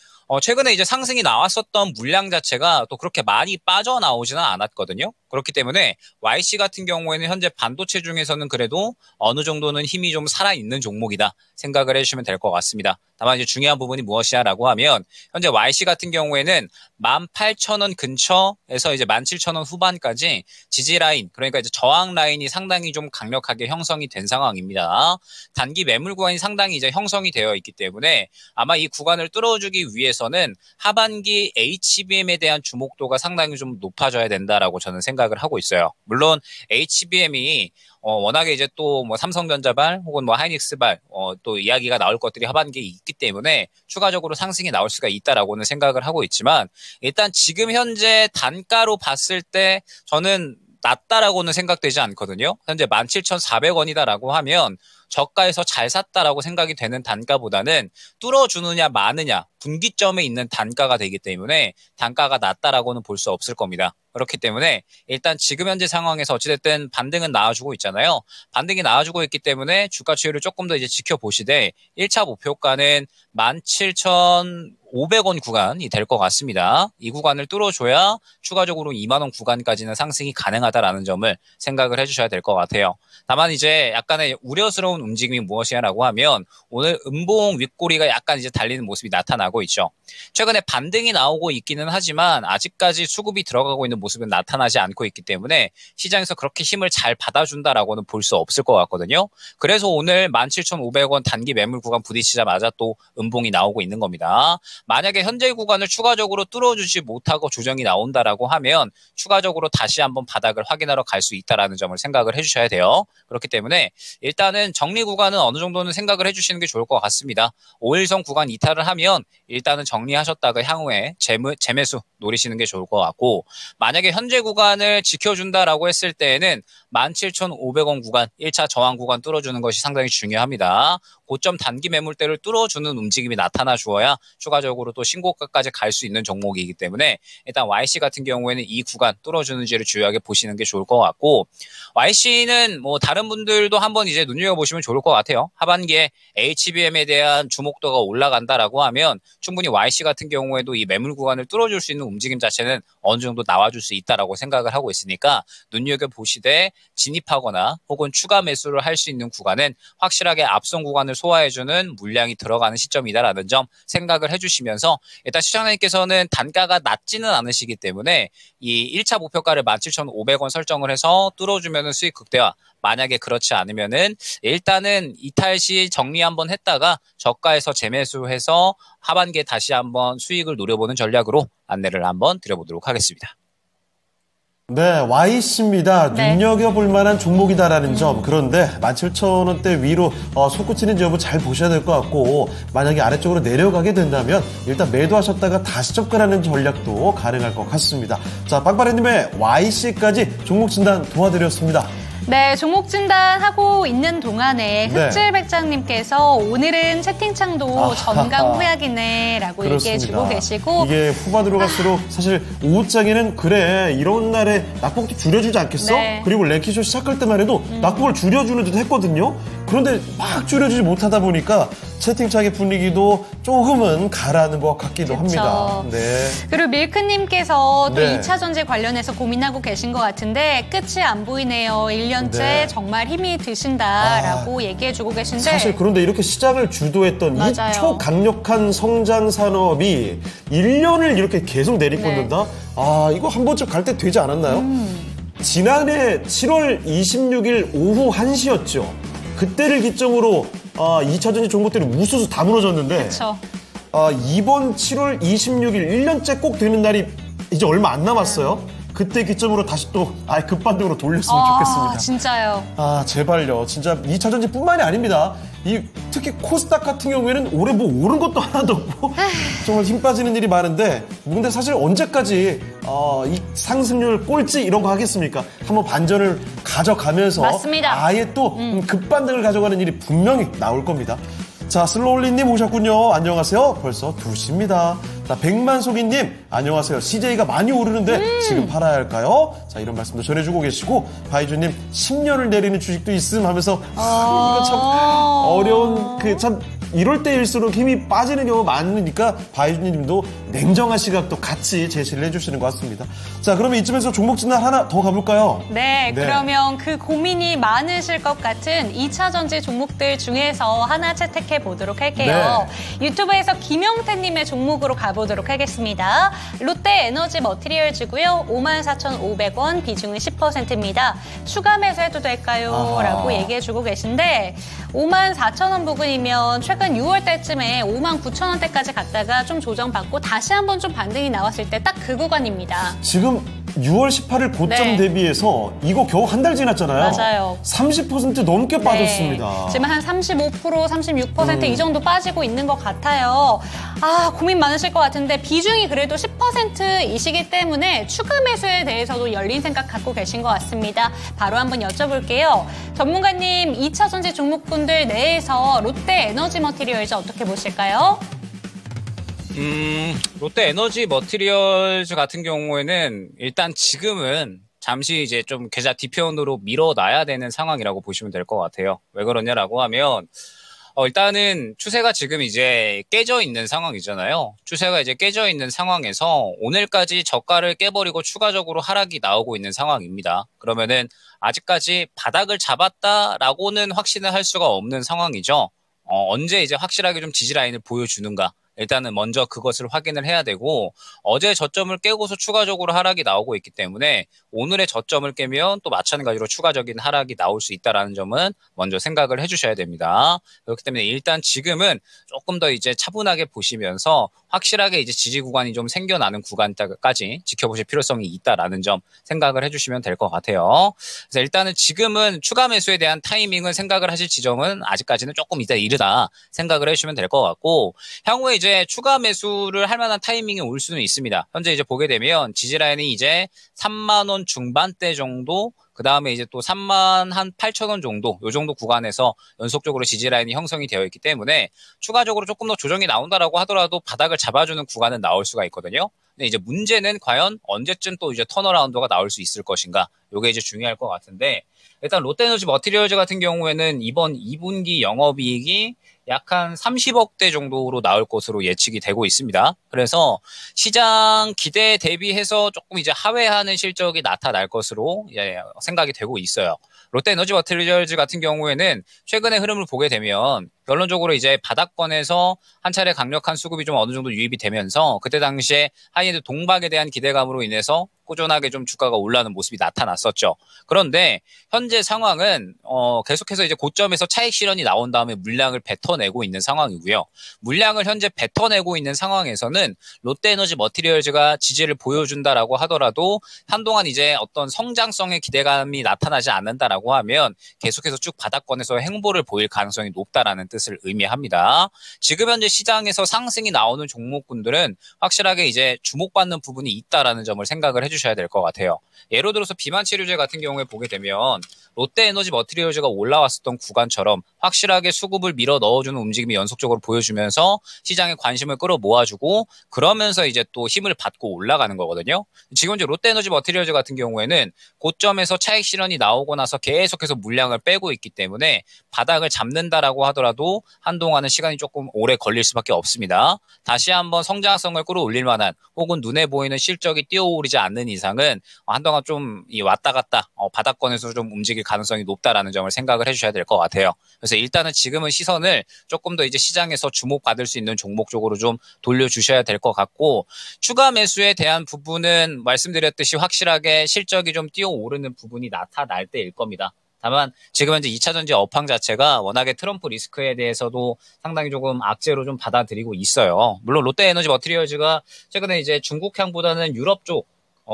최근에 이제 상승이 나왔었던 물량 자체가 또 그렇게 많이 빠져나오지는 않았거든요. 그렇기 때문에 YC 같은 경우에는 현재 반도체 중에서는 그래도 어느 정도는 힘이 좀 살아있는 종목이다 생각을 해주시면 될 것 같습니다. 다만 이제 중요한 부분이 무엇이냐라고 하면 현재 YC 같은 경우에는 18,000원 근처에서 이제 17,000원 후반까지 지지 라인, 그러니까 이제 저항 라인이 상당히 좀 강력하게 형성이 된 상황입니다. 단기 매물 구간이 상당히 이제 형성이 되어 있기 때문에 아마 이 구간을 뚫어주기 위해서는 하반기 HBM에 대한 주목도가 상당히 좀 높아져야 된다라고 저는 생각을 하고 있어요. 물론 HBM이 워낙에 이제 또 뭐 삼성전자발 혹은 뭐 하이닉스발 또 이야기가 나올 것들이 하반기에 있기 때문에 추가적으로 상승이 나올 수가 있다라고는 생각을 하고 있지만 일단 지금 현재 단가로 봤을 때 저는 낮다라고는 생각되지 않거든요. 현재 17,400원이다라고 하면 저가에서 잘 샀다라고 생각이 되는 단가보다는 뚫어주느냐 마느냐 분기점에 있는 단가가 되기 때문에 단가가 낮다라고는 볼 수 없을 겁니다. 그렇기 때문에 일단 지금 현재 상황에서 어찌됐든 반등은 나와주고 있잖아요. 반등이 나와주고 있기 때문에 주가 추이를 조금 더 이제 지켜보시되 1차 목표가는 17,500원 구간이 될 것 같습니다. 이 구간을 뚫어줘야 추가적으로 2만원 구간까지는 상승이 가능하다라는 점을 생각을 해주셔야 될 것 같아요. 다만 이제 약간의 우려스러운 움직임이 무엇이냐라고 하면 오늘 음봉 윗꼬리가 약간 이제 달리는 모습이 나타나고 있죠. 최근에 반등이 나오고 있기는 하지만 아직까지 수급이 들어가고 있는 모습은 나타나지 않고 있기 때문에 시장에서 그렇게 힘을 잘 받아준다라고는 볼 수 없을 것 같거든요. 그래서 오늘 17,500원 단기 매물 구간 부딪히자마자 또 음봉이 나오고 있는 겁니다. 만약에 현재 구간을 추가적으로 뚫어주지 못하고 조정이 나온다라고 하면 추가적으로 다시 한번 바닥을 확인하러 갈 수 있다라는 점을 생각을 해주셔야 돼요. 그렇기 때문에 일단은 정리 구간은 어느 정도는 생각을 해주시는 게 좋을 것 같습니다. 5일선 구간 이탈을 하면 일단은 정리하셨다가 향후에 재매수 노리시는 게 좋을 것 같고 만약에 현재 구간을 지켜준다라고 했을 때에는 17,500원 구간 1차 저항 구간 뚫어주는 것이 상당히 중요합니다. 고점 단기 매물대를 뚫어주는 움직임이 나타나 주어야 추가적으로 또 신고가까지 갈 수 있는 종목이기 때문에 일단 YC 같은 경우에는 이 구간 뚫어주는지를 주요하게 보시는 게 좋을 것 같고 YC는 뭐 다른 분들도 한번 이제 눈여겨보시면 좋을 것 같아요. 하반기에 HBM에 대한 주목도가 올라간다라고 하면 충분히 YC 같은 경우에도 이 매물 구간을 뚫어줄 수 있는 움직임 자체는 어느 정도 나와줄 수 있다라고 생각을 하고 있으니까 눈여겨보시되 진입하거나 혹은 추가 매수를 할 수 있는 구간은 확실하게 앞선 구간을 소화해주는 물량이 들어가는 시점이다라는 점 생각을 해주시면서 일단 시장님께서는 단가가 낮지는 않으시기 때문에 이 1차 목표가를 17,500원 설정을 해서 뚫어주면은 수익 극대화. 만약에 그렇지 않으면은 일단은 이탈 시 정리 한번 했다가 저가에서 재매수해서 하반기에 다시 한번 수익을 노려보는 전략으로 안내를 한번 드려보도록 하겠습니다.
네, YC입니다.
네.
눈여겨볼 만한 종목이다라는 점. 그런데 17,000원대 위로 솟구치는지 여부 잘 보셔야 될 것 같고, 만약에 아래쪽으로 내려가게 된다면 일단 매도하셨다가 다시 접근하는 전략도 가능할 것 같습니다. 자, 빵빠레님의 YC까지 종목 진단 도와드렸습니다.
네, 종목 진단하고 있는 동안에
네.
흑질백장님께서 오늘은 채팅창도 전강 후약이네 라고 얘기해주고 계시고
이게 후반으로 갈수록 사실 오후장에는 그래 이런 날에 낙폭도 줄여주지 않겠어?
네.
그리고 랭키쇼 시작할 때만 해도 낙폭을 줄여주는 듯 했거든요. 그런데 막 줄여주지 못하다 보니까 채팅창의 분위기도 조금은 가라앉는 것 같기도
그쵸.
합니다. 네.
그리고 밀크님께서 또
네.
2차 전지 관련해서 고민하고 계신 것 같은데 끝이 안 보이네요. 1년째
네.
정말 힘이 드신다라고 얘기해주고 계신데
사실 그런데 이렇게 시장을 주도했던 이
맞아요.
초강력한 성장 산업이 1년을 이렇게 계속 내리꽂는다?
네.
아, 이거 한 번쯤 갈 때 되지 않았나요? 지난해 7월 26일 오후 1시였죠. 그때를 기점으로 2차 전지 종목들이 우수수 다 무너졌는데
그렇죠.
이번 7월 26일 1년째 꼭 되는 날이 이제 얼마 안 남았어요. 그때 기점으로 다시 또 급반등으로 돌렸으면 좋겠습니다.
진짜요.
아, 제발요. 진짜 2차 전지뿐만이 아닙니다. 특히 코스닥 같은 경우에는 올해 뭐 오른 것도 하나도 없고 정말 힘 빠지는 일이 많은데 근데 사실 언제까지 이 상승률 꼴찌 이런 거 하겠습니까? 한번 반전을 가져가면서
맞습니다.
아예 또 급반등을 가져가는 일이 분명히 나올 겁니다. 자, 슬로울리님 오셨군요. 안녕하세요. 벌써 2시입니다. 자, 백만속이님 안녕하세요. CJ가 많이 오르는데 지금 팔아야 할까요? 자, 이런 말씀도 전해주고 계시고 바이주님 10년을 내리는 주식도 있음 하면서 이거 참 어려운 참 이럴 때일수록 힘이 빠지는 경우가 많으니까 바이주님도 냉정한 시각도 같이 제시를 해주시는 것 같습니다. 자, 그러면 이쯤에서 종목 진단 하나 더 가볼까요?
네,
네.
그러면 그 고민이 많으실 것 같은 2차 전지 종목들 중에서 하나 채택해 보도록 할게요. 유튜브에서 김영태님의 종목으로 가보도록 하겠습니다. 롯데 에너지 머티리얼즈고요. 54,500원, 비중은 10%입니다. 추가 매수해도 될까요? 라고 얘기해주고 계신데 54,000원 부근이면 최근 6월 달쯤에 59,000원대까지 갔다가 좀 조정받고 다시 한번 좀 반등이 나왔을 때 딱 그 구간입니다.
지금 6월 18일 고점
네.
대비해서 이거 겨우 한 달 지났잖아요.
맞아요.
30% 넘게 빠졌습니다.
지금 한 35%, 36% 이 정도 빠지고 있는 것 같아요. 고민 많으실 것 같은데 비중이 그래도 10%이시기 때문에 추가 매수에 대해서도 열린 생각 갖고 계신 것 같습니다. 바로 한번 여쭤볼게요. 전문가님, 2차 전지 종목분들 내에서 롯데 에너지 머티리얼즈 어떻게 보실까요?
롯데 에너지 머티리얼즈 같은 경우에는 일단 지금은 잠시 이제 좀 계좌 뒤편으로 밀어놔야 되는 상황이라고 보시면 될 것 같아요. 왜 그러냐라고 하면 일단은 추세가 지금 이제 깨져 있는 상황이잖아요. 추세가 이제 깨져 있는 상황에서 오늘까지 저가를 깨버리고 추가적으로 하락이 나오고 있는 상황입니다. 그러면은 아직까지 바닥을 잡았다라고는 확신을 할 수가 없는 상황이죠. 언제 이제 확실하게 좀 지지 라인을 보여주는가. 일단은 먼저 그것을 확인을 해야 되고 어제 저점을 깨고서 추가적으로 하락이 나오고 있기 때문에 오늘의 저점을 깨면 또 마찬가지로 추가적인 하락이 나올 수 있다는 점은 먼저 생각을 해주셔야 됩니다. 그렇기 때문에 일단 지금은 조금 더 이제 차분하게 보시면서 확실하게 이제 지지 구간이 좀 생겨나는 구간까지 지켜보실 필요성이 있다라는 점 생각을 해주시면 될 것 같아요. 그래서 일단은 지금은 추가 매수에 대한 타이밍은 생각을 하실 지점은 아직까지는 조금 이르다 생각을 해주시면 될 것 같고 향후에 이제 추가 매수를 할 만한 타이밍이 올 수는 있습니다. 현재 이제 보게 되면 지지 라인이 이제 3만 원 중반대 정도, 그 다음에 이제 또 3만 한 8천 원 정도, 요 정도 구간에서 연속적으로 지지 라인이 형성이 되어 있기 때문에 추가적으로 조금 더 조정이 나온다라고 하더라도 바닥을 잡아주는 구간은 나올 수가 있거든요. 근데 이제 문제는 과연 언제쯤 또 이제 턴어라운드가 나올 수 있을 것인가, 요게 이제 중요할 것 같은데 일단 롯데에너지 머티리얼즈 같은 경우에는 이번 2분기 영업이익이 약 한 30억대 정도로 나올 것으로 예측이 되고 있습니다. 그래서 시장 기대에 대비해서 조금 이제 하회하는 실적이 나타날 것으로 생각이 되고 있어요. 롯데에너지 머티리얼즈 같은 경우에는 최근의 흐름을 보게 되면 결론적으로 이제 바닥권에서 한 차례 강력한 수급이 좀 어느 정도 유입이 되면서 그때 당시에 하이엔드 동박에 대한 기대감으로 인해서 꾸준하게 좀 주가가 올라가는 모습이 나타났었죠. 그런데 현재 상황은 계속해서 이제 고점에서 차익 실현이 나온 다음에 물량을 뱉어내고 있는 상황이고요. 물량을 현재 뱉어내고 있는 상황에서는 롯데에너지 머티리얼즈가 지지를 보여준다라고 하더라도 한동안 이제 어떤 성장성의 기대감이 나타나지 않는다라고 하면 계속해서 쭉 바닥권에서 행보를 보일 가능성이 높다라는 뜻을 의미합니다. 지금 현재 시장에서 상승이 나오는 종목군들은 확실하게 이제 주목받는 부분이 있다라는 점을 생각을 해주셔야 될 것 같아요. 예를 들어서 비만 치료제 같은 경우에 보게 되면 롯데에너지 머티리얼즈가 올라왔었던 구간처럼 확실하게 수급을 밀어 넣어주는 움직임이 연속적으로 보여주면서 시장의 관심을 끌어모아주고 그러면서 이제 또 힘을 받고 올라가는 거거든요. 지금 이제 롯데에너지 머티리얼즈 같은 경우에는 고점에서 차익 실현이 나오고 나서 계속해서 물량을 빼고 있기 때문에 바닥을 잡는다라고 하더라도 한동안은 시간이 조금 오래 걸릴 수밖에 없습니다. 다시 한번 성장성을 끌어올릴 만한 혹은 눈에 보이는 실적이 뛰어오르지 않는 이상은 한동안 좀 왔다 갔다 바닥권에서 좀 움직일 가능성이 높다라는 점을 생각을 해주셔야 될 것 같아요. 그래서 일단은 지금은 시선을 조금 더 이제 시장에서 주목받을 수 있는 종목 쪽으로 좀 돌려주셔야 될 것 같고 추가 매수에 대한 부분은 말씀드렸듯이 확실하게 실적이 좀 뛰어오르는 부분이 나타날 때일 겁니다. 다만 지금 현재 2차전지 업황 자체가 워낙에 트럼프 리스크에 대해서도 상당히 조금 악재로 좀 받아들이고 있어요. 물론 롯데에너지 머티리얼즈가 최근에 이제 중국향보다는 유럽 쪽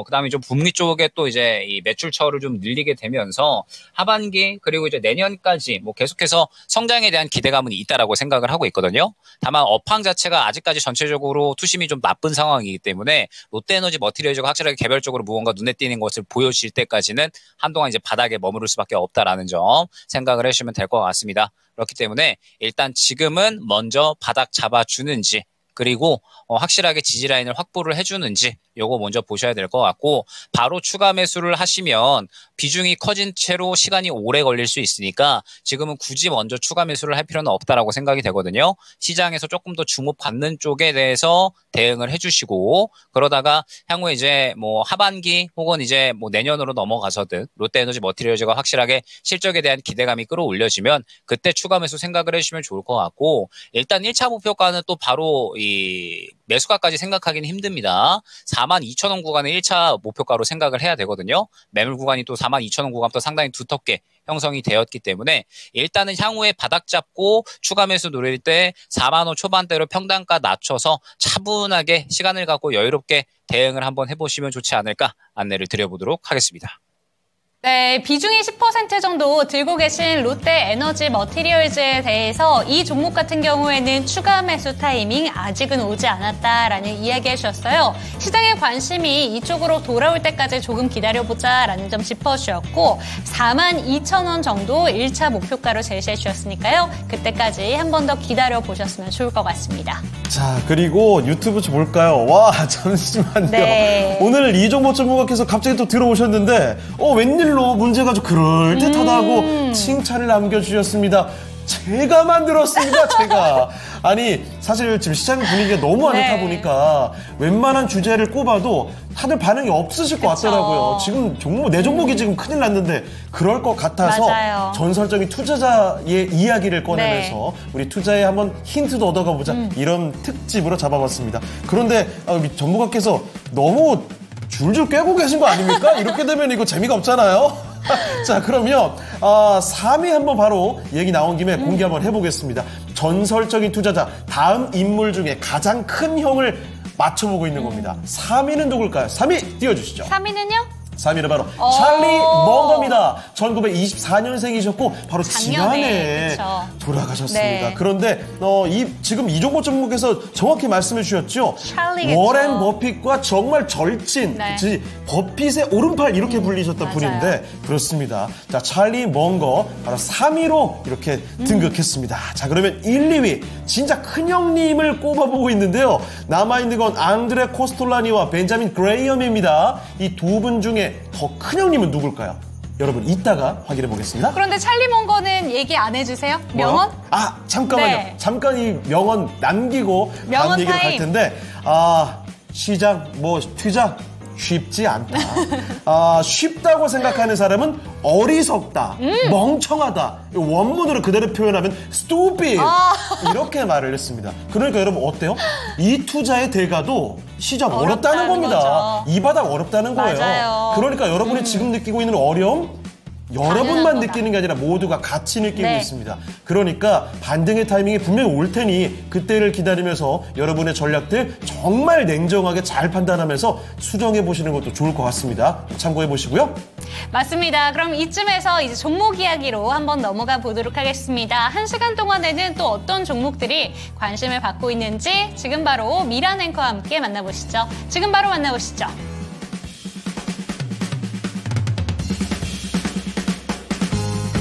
그다음에 좀 북미 쪽에 또 이제 이 매출처를 좀 늘리게 되면서 하반기 그리고 이제 내년까지 뭐 계속해서 성장에 대한 기대감은 있다라고 생각을 하고 있거든요. 다만 업황 자체가 아직까지 전체적으로 투심이 좀 나쁜 상황이기 때문에 롯데에너지 머티리얼즈가 확실하게 개별적으로 무언가 눈에 띄는 것을 보여줄 때까지는 한동안 이제 바닥에 머무를 수밖에 없다라는 점 생각을 해주시면 될 것 같습니다. 그렇기 때문에 일단 지금은 먼저 바닥 잡아주는지 그리고 확실하게 지지라인을 확보를 해주는지 요거 먼저 보셔야 될 것 같고 바로 추가 매수를 하시면 비중이 커진 채로 시간이 오래 걸릴 수 있으니까 지금은 굳이 먼저 추가 매수를 할 필요는 없다라고 생각이 되거든요. 시장에서 조금 더 주목받는 쪽에 대해서 대응을 해주시고 그러다가 향후에 이제 뭐 하반기 혹은 이제 뭐 내년으로 넘어가서든 롯데에너지 머티리얼즈가 확실하게 실적에 대한 기대감이 끌어올려지면 그때 추가 매수 생각을 해주시면 좋을 것 같고 일단 1차 목표가는 또 바로 이 매수가까지 생각하기는 힘듭니다. 42,000원 구간을 1차 목표가로 생각을 해야 되거든요. 매물 구간이 또 42,000원 구간부터 상당히 두텁게 형성이 되었기 때문에 일단은 향후에 바닥 잡고 추가 매수 노릴 때 4만 원 초반대로 평단가 낮춰서 차분하게 시간을 갖고 여유롭게 대응을 한번 해보시면 좋지 않을까 안내를 드려보도록 하겠습니다.
네, 비중이 10% 정도 들고 계신 롯데에너지 머티리얼즈에 대해서 이 종목 같은 경우에는 추가 매수 타이밍 아직은 오지 않았다라는 이야기 해주셨어요. 시장의 관심이 이쪽으로 돌아올 때까지 조금 기다려보자라는 점 짚어주셨고 42,000원 정도 1차 목표가로 제시해 주셨으니까요. 그때까지 한 번 더 기다려보셨으면 좋을 것 같습니다.
자, 그리고 유튜브 좀 볼까요? 와, 잠시만요.
네.
오늘 이 종목 전문가께서 갑자기 또 들어오셨는데 웬일로 문제가 좀 그럴듯하다고 칭찬을 남겨주셨습니다. 제가 만들었습니다, 제가. 아니, 사실 지금 시장 분위기가 너무 안 좋다 보니까 웬만한 주제를 꼽아도 다들 반응이 없으실 것 같더라고요. 지금 종목, 내 종목이 지금 큰일 났는데 그럴 것 같아서
맞아요.
전설적인 투자자의 이야기를 꺼내면서 우리 투자에 한번 힌트도 얻어가 보자. 이런 특집으로 잡아봤습니다. 그런데 전문가께서 너무 줄줄 꿰고 계신 거 아닙니까? 이렇게 되면 이거 재미가 없잖아요. 자, 그러면 3위 한번 바로 얘기 나온 김에 공개 한번 해보겠습니다. 전설적인 투자자, 다음 인물 중에 가장 큰 형을 맞춰보고 있는 겁니다. 3위는 누굴까요? 3위 띄워주시죠.
3위는요?
3위는 바로 찰리 멍거입니다. 1924년생이셨고 바로 지난해
그쵸.
돌아가셨습니다.
네.
그런데 지금 이 종목 전문가께서 정확히 말씀해 주셨죠.
찰리겠죠.
워렌 버핏과 정말 절친,
네.
버핏의 오른팔 이렇게 불리셨던
맞아요.
분인데 그렇습니다. 자, 찰리 멍거 바로 3위로 이렇게 등극했습니다. 자, 그러면 1, 2위 진짜 큰 형님을 꼽아보고 있는데요. 남아있는 건 앙드레 코스톨라니와 벤자민 그레이엄입니다. 이 두 분 중에 더 큰 형님은 누굴까요? 여러분 이따가 확인해 보겠습니다.
그런데 찰리몽거는 얘기 안 해주세요? 명언?
잠깐만요.
네.
잠깐 이 명언 남기고
명언
다음 얘기를 갈
타임.
텐데 시장 투자 쉽지 않다. 쉽다고 생각하는 사람은 어리석다, 멍청하다. 원문으로 그대로 표현하면 stupid 이렇게 말을 했습니다. 그러니까 여러분 어때요? 이 투자의 대가도 시장 어렵다는 겁니다.
거죠.
이 바닥 어렵다는 거예요.
맞아요.
그러니까 여러분이 지금 느끼고 있는 어려움 여러분만
거다.
느끼는 게 아니라 모두가 같이 느끼고
네.
있습니다. 그러니까 반등의 타이밍이 분명히 올 테니 그때를 기다리면서 여러분의 전략들 정말 냉정하게 잘 판단하면서 수정해 보시는 것도 좋을 것 같습니다. 참고해 보시고요.
맞습니다. 그럼 이쯤에서 이제 종목 이야기로 한번 넘어가 보도록 하겠습니다. 1시간 동안에는 또 어떤 종목들이 관심을 받고 있는지 지금 바로 미란 앵커와 함께 만나보시죠. 지금 바로 만나보시죠.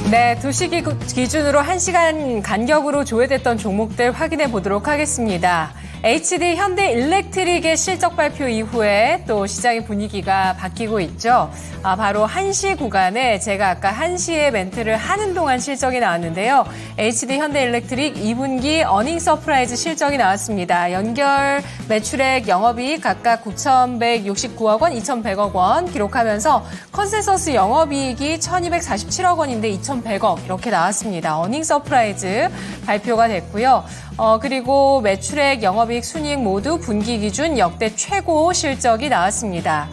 네, 2시 기준으로 1시간 간격으로 조회됐던 종목들 확인해 보도록 하겠습니다. HD 현대일렉트릭의 실적 발표 이후에 또 시장의 분위기가 바뀌고 있죠. 바로 1시 구간에 제가 아까 1시에 멘트를 하는 동안 실적이 나왔는데요. HD 현대일렉트릭 2분기 어닝 서프라이즈 실적이 나왔습니다. 연결 매출액 영업이익 각각 9,169억 원, 2,100억 원 기록하면서 컨센서스 영업이익이 1,247억 원인데 2,100억 이렇게 나왔습니다. 어닝 서프라이즈 발표가 됐고요. 그리고 매출액, 영업이익, 순이익 모두 분기 기준 역대 최고 실적이 나왔습니다.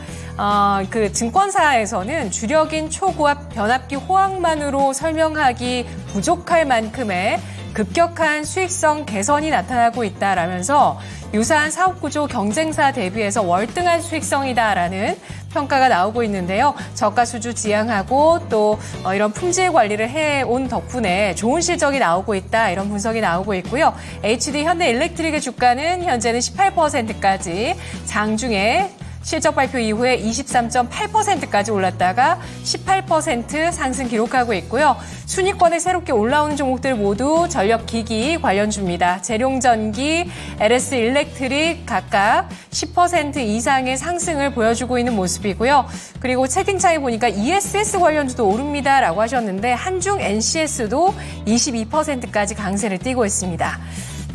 그 증권사에서는 주력인 초고압 변압기 호황만으로 설명하기 부족할 만큼의 급격한 수익성 개선이 나타나고 있다라면서 유사한 사업구조 경쟁사 대비해서 월등한 수익성이다라는 평가가 나오고 있는데요. 저가수주 지향하고 또 이런 품질 관리를 해온 덕분에 좋은 실적이 나오고 있다 이런 분석이 나오고 있고요. HD 현대일렉트릭의 주가는 현재는 18%까지 장중에 실적 발표 이후에 23.8%까지 올랐다가 18% 상승 기록하고 있고요. 순위권에 새롭게 올라오는 종목들 모두 전력기기 관련주입니다. 재룡전기, LS일렉트릭 각각 10% 이상의 상승을 보여주고 있는 모습이고요. 그리고 채팅창에 보니까 ESS 관련주도 오릅니다라고 하셨는데 한중 NCS도 22%까지 강세를 띠고 있습니다.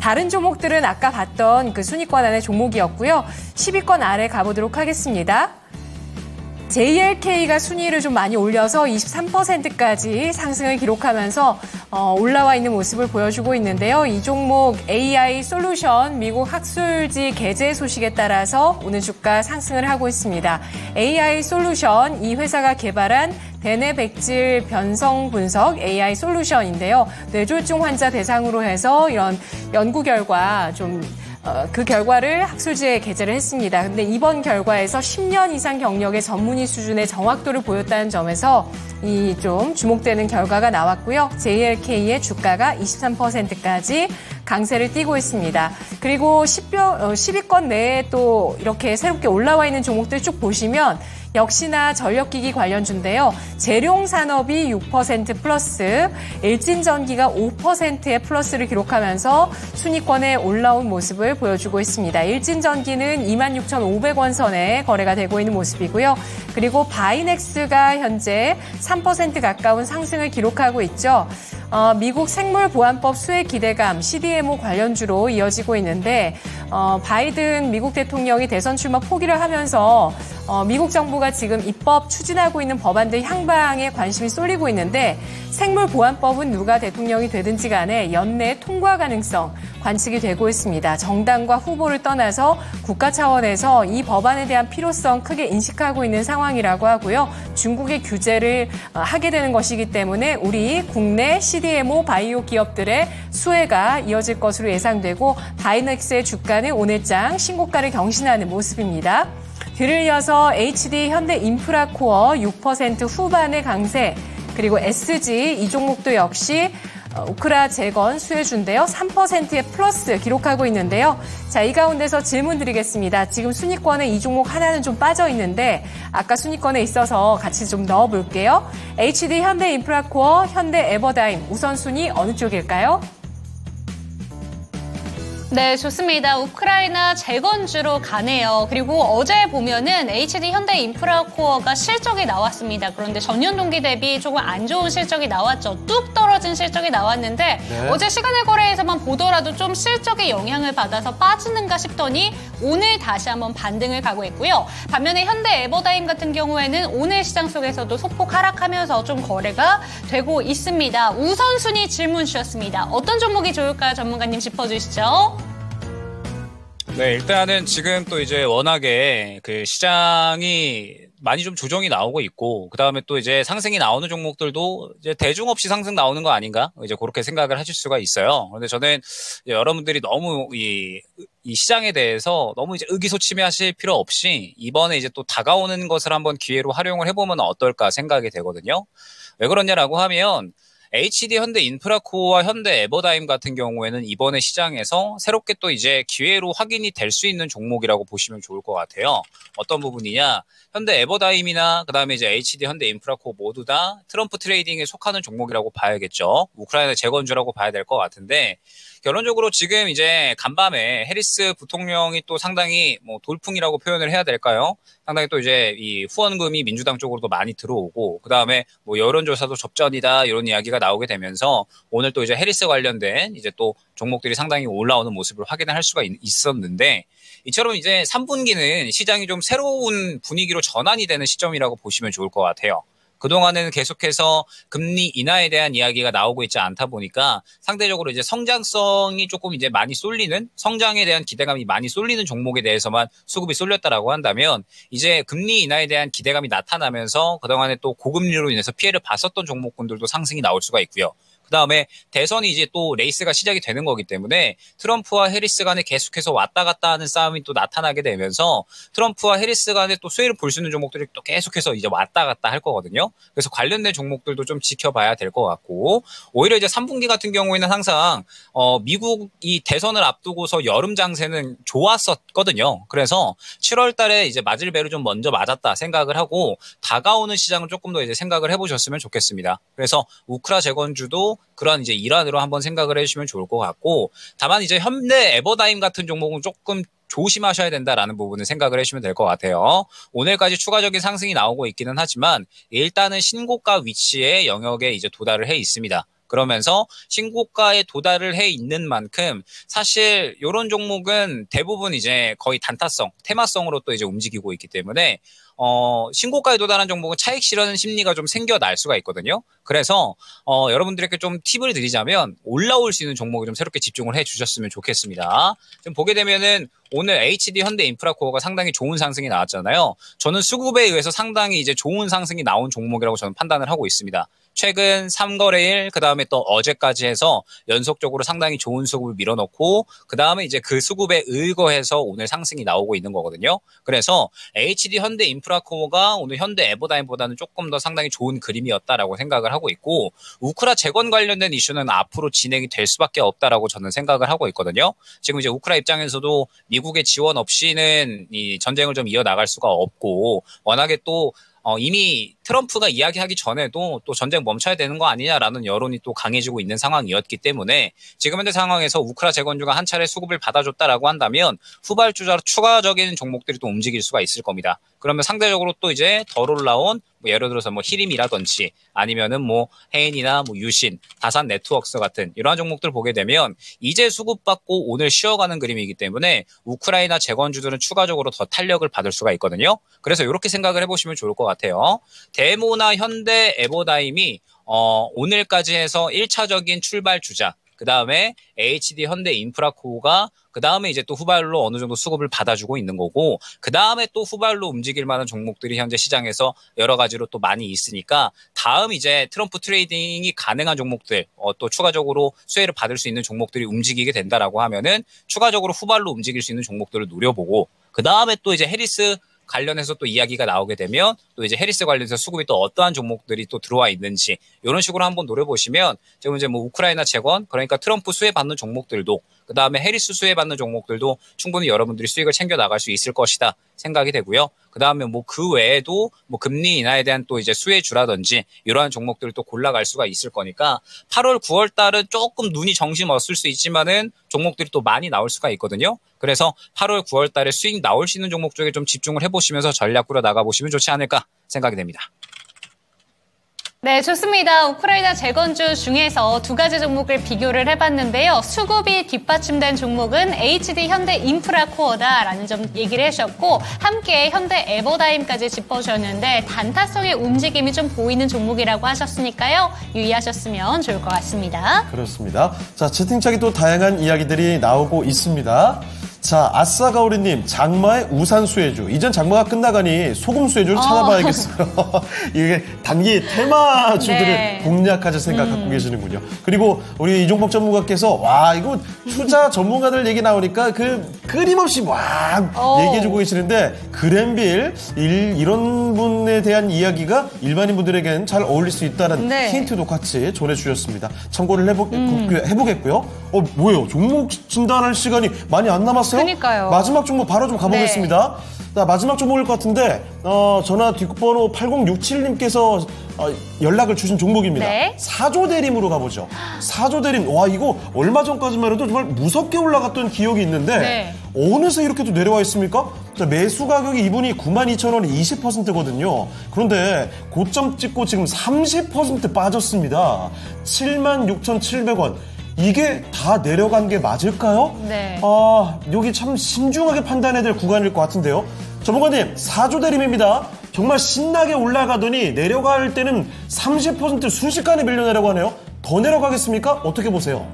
다른 종목들은 아까 봤던 그 순위권 안의 종목이었고요. 10위권 아래 가보도록 하겠습니다. JLK가 순위를 좀 많이 올려서 23%까지 상승을 기록하면서 올라와 있는 모습을 보여주고 있는데요. 이 종목 AI 솔루션 미국 학술지 게재 소식에 따라서 오늘 주가 상승을 하고 있습니다. AI 솔루션 이 회사가 개발한 대뇌백질 변성 분석 AI 솔루션인데요. 뇌졸중 환자 대상으로 해서 이런 연구 결과 그 결과를 학술지에 게재를 했습니다. 근데 이번 결과에서 10년 이상 경력의 전문의 수준의 정확도를 보였다는 점에서 이 좀 주목되는 결과가 나왔고요. JLK의 주가가 23%까지 강세를 띠고 있습니다. 그리고 10위권 내에 또 이렇게 새롭게 올라와 있는 종목들 쭉 보시면 역시나 전력기기 관련주인데요. 재룡산업이 6% 플러스, 일진전기가 5%의 플러스를 기록하면서 순위권에 올라온 모습을 보여주고 있습니다. 일진전기는 26,500원 선에 거래가 되고 있는 모습이고요. 그리고 바이넥스가 현재 3% 가까운 상승을 기록하고 있죠. 미국 생물보안법 수혜 기대감, CDMO 관련주로 이어지고 있는데 바이든 미국 대통령이 대선 출마 포기를 하면서 미국 정부가 지금 입법 추진하고 있는 법안들 향방에 관심이 쏠리고 있는데 생물보안법은 누가 대통령이 되든지 간에 연내 통과 가능성 관측이 되고 있습니다. 정당과 후보를 떠나서 국가 차원에서 이 법안에 대한 필요성 크게 인식하고 있는 상황이라고 하고요. 중국의 규제를 하게 되는 것이기 때문에 우리 국내 CDMO 바이오 기업들의 수혜가 이어질 것으로 예상되고 바이넥스의 주가는 오늘장 신고가를 경신하는 모습입니다. 뒤를 이어서 HD 현대인프라코어 6% 후반의 강세, 그리고 SG 이 종목도 역시 오크라 재건 수혜주인데요. 3%의 플러스 기록하고 있는데요. 자, 이 가운데서 질문 드리겠습니다. 지금 순위권에 이 종목 하나는 좀 빠져 있는데 아까 순위권에 있어서 같이 좀 넣어볼게요. HD 현대인프라코어, 현대에버다임 우선순위 어느 쪽일까요?
네, 좋습니다. 우크라이나 재건주로 가네요. 그리고 어제 보면은 HD 현대 인프라코어가 실적이 나왔습니다. 그런데 전년 동기 대비 조금 안 좋은 실적이 나왔죠. 뚝 떨어진 실적이 나왔는데
네.
어제 시간의 거래에서만 보더라도 좀 실적의 영향을 받아서 빠지는가 싶더니 오늘 다시 한번 반등을 가고 있고요. 반면에 현대 에버다임 같은 경우에는 오늘 시장 속에서도 소폭 하락하면서 좀 거래가 되고 있습니다. 우선순위 질문 주셨습니다. 어떤 종목이 좋을까요? 전문가님 짚어주시죠.
네, 일단은 지금 또 이제 워낙에 그 시장이 많이 좀 조정이 나오고 있고, 그 다음에 또 이제 상승이 나오는 종목들도 이제 대중 없이 상승 나오는 거 아닌가? 이제 그렇게 생각을 하실 수가 있어요. 그런데 저는 여러분들이 너무 이 시장에 대해서 너무 이제 의기소침해하실 필요 없이 이번에 이제 또 다가오는 것을 한번 기회로 활용을 해보면 어떨까 생각이 되거든요. 왜 그러냐라고 하면 HD 현대 인프라코어와 현대 에버다임 같은 경우에는 이번에 시장에서 새롭게 또 이제 기회로 확인이 될 수 있는 종목이라고 보시면 좋을 것 같아요. 어떤 부분이냐? 현대 에버다임이나 그다음에 이제 HD 현대 인프라코어 모두 다 트럼프 트레이딩에 속하는 종목이라고 봐야겠죠. 우크라이나 재건주라고 봐야 될 것 같은데 결론적으로 지금 이제 간밤에 해리스 부통령이 또 상당히 뭐 돌풍이라고 표현을 해야 될까요? 상당히 또 이제 이 후원금이 민주당 쪽으로도 많이 들어오고 그다음에 뭐 여론조사도 접전이다 이런 이야기가 나오게 되면서 오늘 또 이제 해리스 관련된 이제 또 종목들이 상당히 올라오는 모습을 확인을 할 수가 있었는데 이처럼 이제 3분기는 시장이 좀 새로운 분위기로 전환이 되는 시점이라고 보시면 좋을 것 같아요. 그동안에는 계속해서 금리 인하에 대한 이야기가 나오고 있지 않다 보니까 상대적으로 이제 성장성이 조금 이제 많이 쏠리는 성장에 대한 기대감이 많이 쏠리는 종목에 대해서만 수급이 쏠렸다라고 한다면 이제 금리 인하에 대한 기대감이 나타나면서 그동안에 또 고금리로 인해서 피해를 봤었던 종목군들도 상승이 나올 수가 있고요. 그 다음에 대선이 이제 또 레이스가 시작이 되는 거기 때문에 트럼프와 해리스 간에 계속해서 왔다 갔다 하는 싸움이 또 나타나게 되면서 트럼프와 해리스 간에 또 수혜를 볼 수 있는 종목들이 또 계속해서 이제 왔다 갔다 할 거거든요. 그래서 관련된 종목들도 좀 지켜봐야 될 것 같고 오히려 이제 3분기 같은 경우에는 항상 미국이 대선을 앞두고서 여름 장세는 좋았었거든요. 그래서 7월 달에 이제 맞을 배를 좀 먼저 맞았다 생각을 하고 다가오는 시장을 조금 더 이제 생각을 해보셨으면 좋겠습니다. 그래서 우크라 재건주도 그런 이제 일환으로 한번 생각을 해주시면 좋을 것 같고 다만 이제 현대 에버다임 같은 종목은 조금 조심하셔야 된다라는 부분을 생각을 해주시면 될 것 같아요. 오늘까지 추가적인 상승이 나오고 있기는 하지만 일단은 신고가 위치의 영역에 이제 도달을 해 있습니다. 그러면서 신고가에 도달을 해 있는 만큼 사실 이런 종목은 대부분 이제 거의 단타성, 테마성으로 또 이제 움직이고 있기 때문에 신고가에 도달한 종목은 차익 실현 심리가 좀 생겨날 수가 있거든요. 그래서 여러분들에게 좀 팁을 드리자면 올라올 수 있는 종목에 좀 새롭게 집중을 해 주셨으면 좋겠습니다. 지금 보게 되면은 오늘 HD 현대 인프라코어가 상당히 좋은 상승이 나왔잖아요. 저는 수급에 의해서 상당히 이제 좋은 상승이 나온 종목이라고 저는 판단을 하고 있습니다. 최근 3거래일 그다음에 또 어제까지 해서 연속적으로 상당히 좋은 수급을 밀어넣고 그다음에 이제 그 수급에 의거해서 오늘 상승이 나오고 있는 거거든요. 그래서 HD 현대 인프라코어가 오늘 현대 에버다임보다는 조금 더 상당히 좋은 그림이었다라고 생각을 하고 있고 우크라 재건 관련된 이슈는 앞으로 진행이 될 수밖에 없다라고 저는 생각을 하고 있거든요. 지금 이제 우크라 입장에서도 미국의 지원 없이는 이 전쟁을 좀 이어나갈 수가 없고 워낙에 또 이미 트럼프가 이야기하기 전에도 또 전쟁 멈춰야 되는 거 아니냐라는 여론이 또 강해지고 있는 상황이었기 때문에 지금 현재 상황에서 우크라 재건주가 한 차례 수급을 받아줬다라고 한다면 후발주자로 추가적인 종목들이 또 움직일 수가 있을 겁니다. 그러면 상대적으로 또 이제 덜 올라온 뭐 예를 들어서 뭐 히림이라든지 아니면은 뭐 해인이나 뭐 유신, 다산 네트워크스 같은 이러한 종목들 보게 되면 이제 수급받고 오늘 쉬어가는 그림이기 때문에 우크라이나 재건주들은 추가적으로 더 탄력을 받을 수가 있거든요. 그래서 이렇게 생각을 해보시면 좋을 것 같아요. 데모나 현대 에버다임이 오늘까지 해서 1차적인 출발 주자. 그 다음에 HD 현대 인프라코어가 그 다음에 이제 또 후발로 어느 정도 수급을 받아주고 있는 거고 그 다음에 또 후발로 움직일 만한 종목들이 현재 시장에서 여러 가지로 또 많이 있으니까 다음 이제 트럼프 트레이딩이 가능한 종목들 또 추가적으로 수혜를 받을 수 있는 종목들이 움직이게 된다라고 하면은 추가적으로 후발로 움직일 수 있는 종목들을 노려보고 그 다음에 또 이제 해리스 관련해서 또 이야기가 나오게 되면 또 이제 해리스 관련해서 수급이 또 어떠한 종목들이 또 들어와 있는지 이런 식으로 한번 노려보시면 지금 이제 뭐 우크라이나 재건 그러니까 트럼프 수혜 받는 종목들도 그 다음에 해리스 수혜받는 종목들도 충분히 여러분들이 수익을 챙겨 나갈 수 있을 것이다 생각이 되고요. 그 다음에 뭐 그 외에도 뭐 금리 인하에 대한 또 이제 수혜주라든지 이러한 종목들을 또 골라갈 수가 있을 거니까 8월, 9월 달은 조금 눈이 정신없을 수 있지만은 종목들이 또 많이 나올 수가 있거든요. 그래서 8월, 9월 달에 수익 나올 수 있는 종목 쪽에 좀 집중을 해보시면서 전략 꾸려 나가보시면 좋지 않을까 생각이 됩니다.
네, 좋습니다. 우크라이나 재건주 중에서 두 가지 종목을 비교를 해봤는데요. 수급이 뒷받침된 종목은 HD 현대인프라코어다라는 점 얘기를 해주셨고 함께 현대에버다임까지 짚어주셨는데 단타성의 움직임이 좀 보이는 종목이라고 하셨으니까요. 유의하셨으면 좋을 것 같습니다.
그렇습니다. 자, 채팅창에 또 다양한 이야기들이 나오고 있습니다. 자, 아싸가오리님, 장마의 우산 수혜주. 이전 장마가 끝나가니 소금 수혜주를 찾아봐야겠어요. 이게 단기 테마주들을
네.
공략하실 생각 갖고 계시는군요. 그리고 우리 이종복 전문가께서 와, 이거 투자 전문가들 얘기 나오니까 끊임없이 막 얘기해주고 계시는데 그랜빌 이런 분에 대한 이야기가 일반인 분들에겐 잘 어울릴 수 있다는
네.
힌트도 같이 전해주셨습니다. 참고를 해보겠고요. 뭐예요? 종목 진단할 시간이 많이 안 남았어요?
그러니까요.
마지막 종목 바로 좀 가보겠습니다. 네. 자, 마지막 종목일 것 같은데 전화 뒷번호 8067님께서 연락을 주신 종목입니다.
네.
사조대림으로 가보죠. 사조대림. 와, 이거 얼마 전까지만 해도 정말 무섭게 올라갔던 기억이 있는데
네.
어느새 이렇게 또 내려와 있습니까? 자, 매수 가격이 이분이 92,000원에 20%거든요. 그런데 고점 찍고 지금 30% 빠졌습니다. 76,700원. 이게 다 내려간 게 맞을까요?
네.
여기 참 신중하게 판단해야 될 구간일 것 같은데요. 전문가님, 사조대림입니다. 정말 신나게 올라가더니 내려갈 때는 30% 순식간에 밀려내려고 하네요. 더 내려가겠습니까? 어떻게 보세요?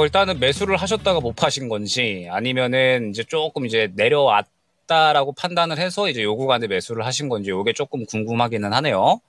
일단은 매수를 하셨다가 못 파신 건지 아니면은 이제 조금 이제 내려왔다라고 판단을 해서 이제 요 구간에 매수를 하신 건지 요게 조금 궁금하기는 하네요.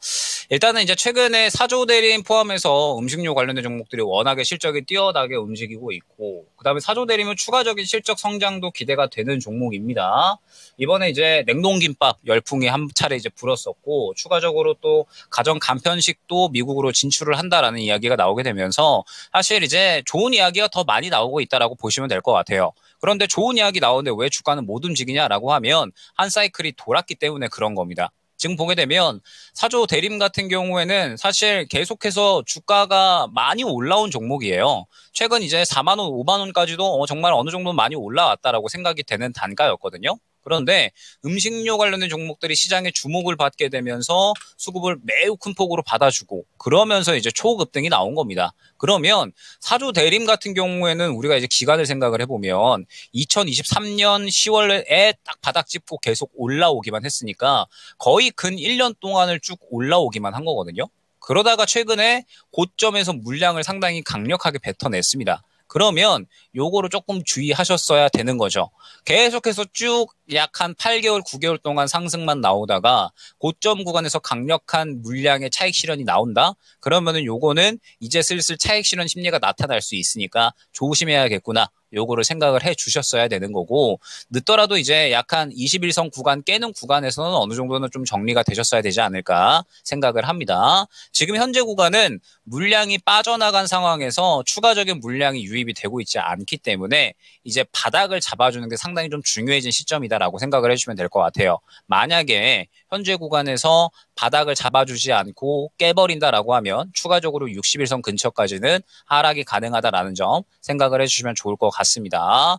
일단은 이제 최근에 사조대림 포함해서 음식료 관련된 종목들이 워낙에 실적이 뛰어나게 움직이고 있고, 그 다음에 사조대림은 추가적인 실적 성장도 기대가 되는 종목입니다. 이번에 이제 냉동김밥 열풍이 한 차례 이제 불었었고, 추가적으로 또 가정 간편식도 미국으로 진출을 한다라는 이야기가 나오게 되면서 사실 이제 좋은 이야기가 더 많이 나오고 있다라고 보시면 될 것 같아요. 그런데 좋은 이야기 나오는데 왜 주가는 못 움직이냐라고 하면 한 사이클이 돌았기 때문에 그런 겁니다. 지금 보게 되면 사조 대림 같은 경우에는 사실 계속해서 주가가 많이 올라온 종목이에요. 최근 이제 4만 원, 5만 원까지도 정말 어느 정도 많이 올라왔다라고 생각이 되는 단가였거든요. 그런데 음식료 관련된 종목들이 시장에 주목을 받게 되면서 수급을 매우 큰 폭으로 받아주고 그러면서 이제 초급등이 나온 겁니다. 그러면 사조 대림 같은 경우에는 우리가 이제 기간을 생각을 해보면 2023년 10월에 딱 바닥 짚고 계속 올라오기만 했으니까 거의 근 1년 동안을 쭉 올라오기만 한 거거든요. 그러다가 최근에 고점에서 물량을 상당히 강력하게 뱉어냈습니다. 그러면 요거를 조금 주의하셨어야 되는 거죠. 계속해서 쭉 약 한 8개월, 9개월 동안 상승만 나오다가 고점 구간에서 강력한 물량의 차익 실현이 나온다? 그러면은 요거는 이제 슬슬 차익 실현 심리가 나타날 수 있으니까 조심해야겠구나. 요거를 생각을 해 주셨어야 되는 거고, 늦더라도 이제 약한 21선 구간 깨는 구간에서는 어느 정도는 좀 정리가 되셨어야 되지 않을까 생각을 합니다. 지금 현재 구간은 물량이 빠져나간 상황에서 추가적인 물량이 유입이 되고 있지 않기 때문에 이제 바닥을 잡아주는 게 상당히 좀 중요해진 시점이다라고 생각을 해주시면 될 것 같아요. 만약에 현재 구간에서 바닥을 잡아주지 않고 깨버린다라고 하면 추가적으로 61선 근처까지는 하락이 가능하다라는 점 생각을 해주시면 좋을 것 같습니다.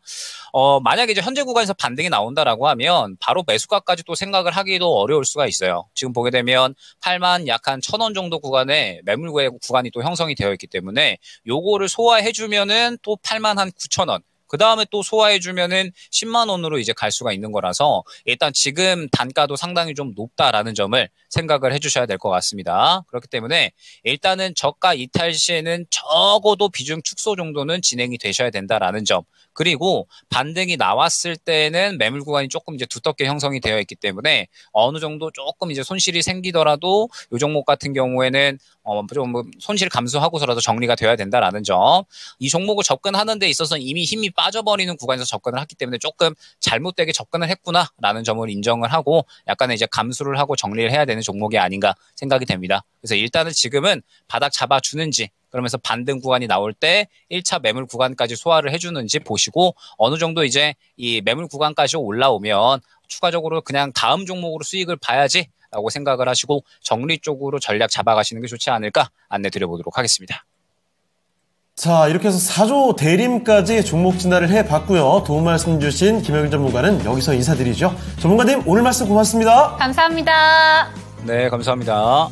만약에 이제 현재 구간에서 반등이 나온다라고 하면 바로 매수가까지 또 생각을 하기도 어려울 수가 있어요. 지금 보게 되면 8만 약 한 1,000원 정도 구간에 매물 구간이 또 형성이 되어 있기 때문에 요거를 소화해주면은 또 8만 한 9,000원. 그 다음에 또 소화해주면은 10만 원으로 이제 갈 수가 있는 거라서 일단 지금 단가도 상당히 좀 높다라는 점을 생각을 해주셔야 될 것 같습니다. 그렇기 때문에 일단은 저가 이탈 시에는 적어도 비중 축소 정도는 진행이 되셔야 된다라는 점. 그리고 반등이 나왔을 때는 매물 구간이 조금 이제 두텁게 형성이 되어 있기 때문에 어느 정도 조금 이제 손실이 생기더라도 이 종목 같은 경우에는 좀 손실 감수하고서라도 정리가 되어야 된다라는 점. 이 종목을 접근하는 데 있어서 이미 힘이 빠져버리는 구간에서 접근을 했기 때문에 조금 잘못되게 접근을 했구나라는 점을 인정을 하고 약간의 이제 감수를 하고 정리를 해야 되는 종목이 아닌가 생각이 됩니다. 그래서 일단은 지금은 바닥 잡아주는지 그러면서 반등 구간이 나올 때 1차 매물 구간까지 소화를 해주는지 보시고 어느 정도 이제 이 매물 구간까지 올라오면 추가적으로 그냥 다음 종목으로 수익을 봐야지라고 생각을 하시고 정리 쪽으로 전략 잡아가시는 게 좋지 않을까 안내 드려보도록 하겠습니다.
자, 이렇게 해서 4조 대림까지 종목 진단을 해봤고요. 도움 말씀 주신 김영일 전문가는 여기서 인사드리죠. 전문가님, 오늘 말씀 고맙습니다.
감사합니다.
네, 감사합니다.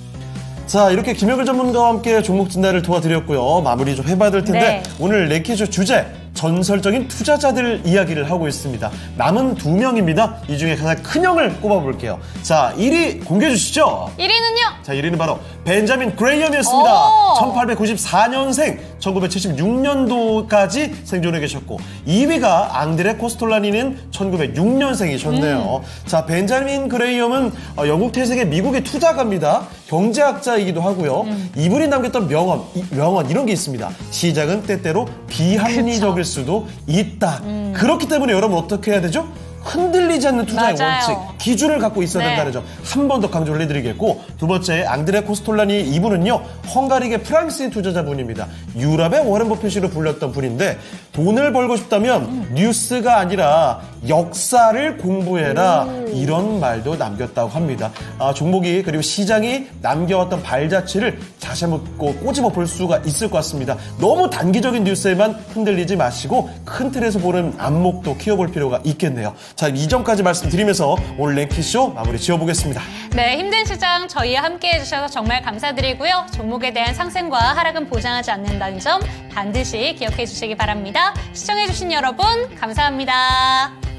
자, 이렇게 김영일 전문가와 함께 종목 진단을 도와드렸고요. 마무리 좀 해봐야 될 텐데 오늘 랭키쇼 주제 전설적인 투자자들 이야기를 하고 있습니다. 남은 2명입니다. 이 중에 가장 큰 형을 꼽아볼게요. 자, 1위 공개해 주시죠.
1위는요?
자, 1위는 바로 벤자민 그레이엄이었습니다. 1894년생, 1976년도까지 생존해 계셨고 2위가 앙드레 코스톨라니는 1906년생이셨네요. 자, 벤자민 그레이엄은 영국 태생의 미국의 투자가입니다. 경제학자이기도 하고요. 이분이 남겼던 명언 이런 게 있습니다. 시장은 때때로 비합리적일 수도 있다. 그렇기 때문에 여러분 어떻게 해야 되죠? 흔들리지 않는 투자의 원칙, 기준을 갖고 있어야 된다는 점 한 번 더 강조를 해드리겠고, 두 번째 앙드레 코스톨라니 이분은요 헝가리계 프랑스인 투자자분입니다. 유럽의 워렌 버핏으로 불렸던 분인데 돈을 벌고 싶다면 뉴스가 아니라 역사를 공부해라 이런 말도 남겼다고 합니다. 종목이 그리고 시장이 남겨왔던 발자취를 다시 한번 꼬집어 볼 수가 있을 것 같습니다. 너무 단기적인 뉴스에만 흔들리지 마시고 큰 틀에서 보는 안목도 키워볼 필요가 있겠네요. 자, 이전까지 말씀드리면서 오늘 랭키쇼 마무리 지어보겠습니다.
네, 힘든 시장 저희와 함께 해주셔서 정말 감사드리고요. 종목에 대한 상승과 하락은 보장하지 않는다는 점 반드시 기억해 주시기 바랍니다. 시청해주신 여러분 감사합니다.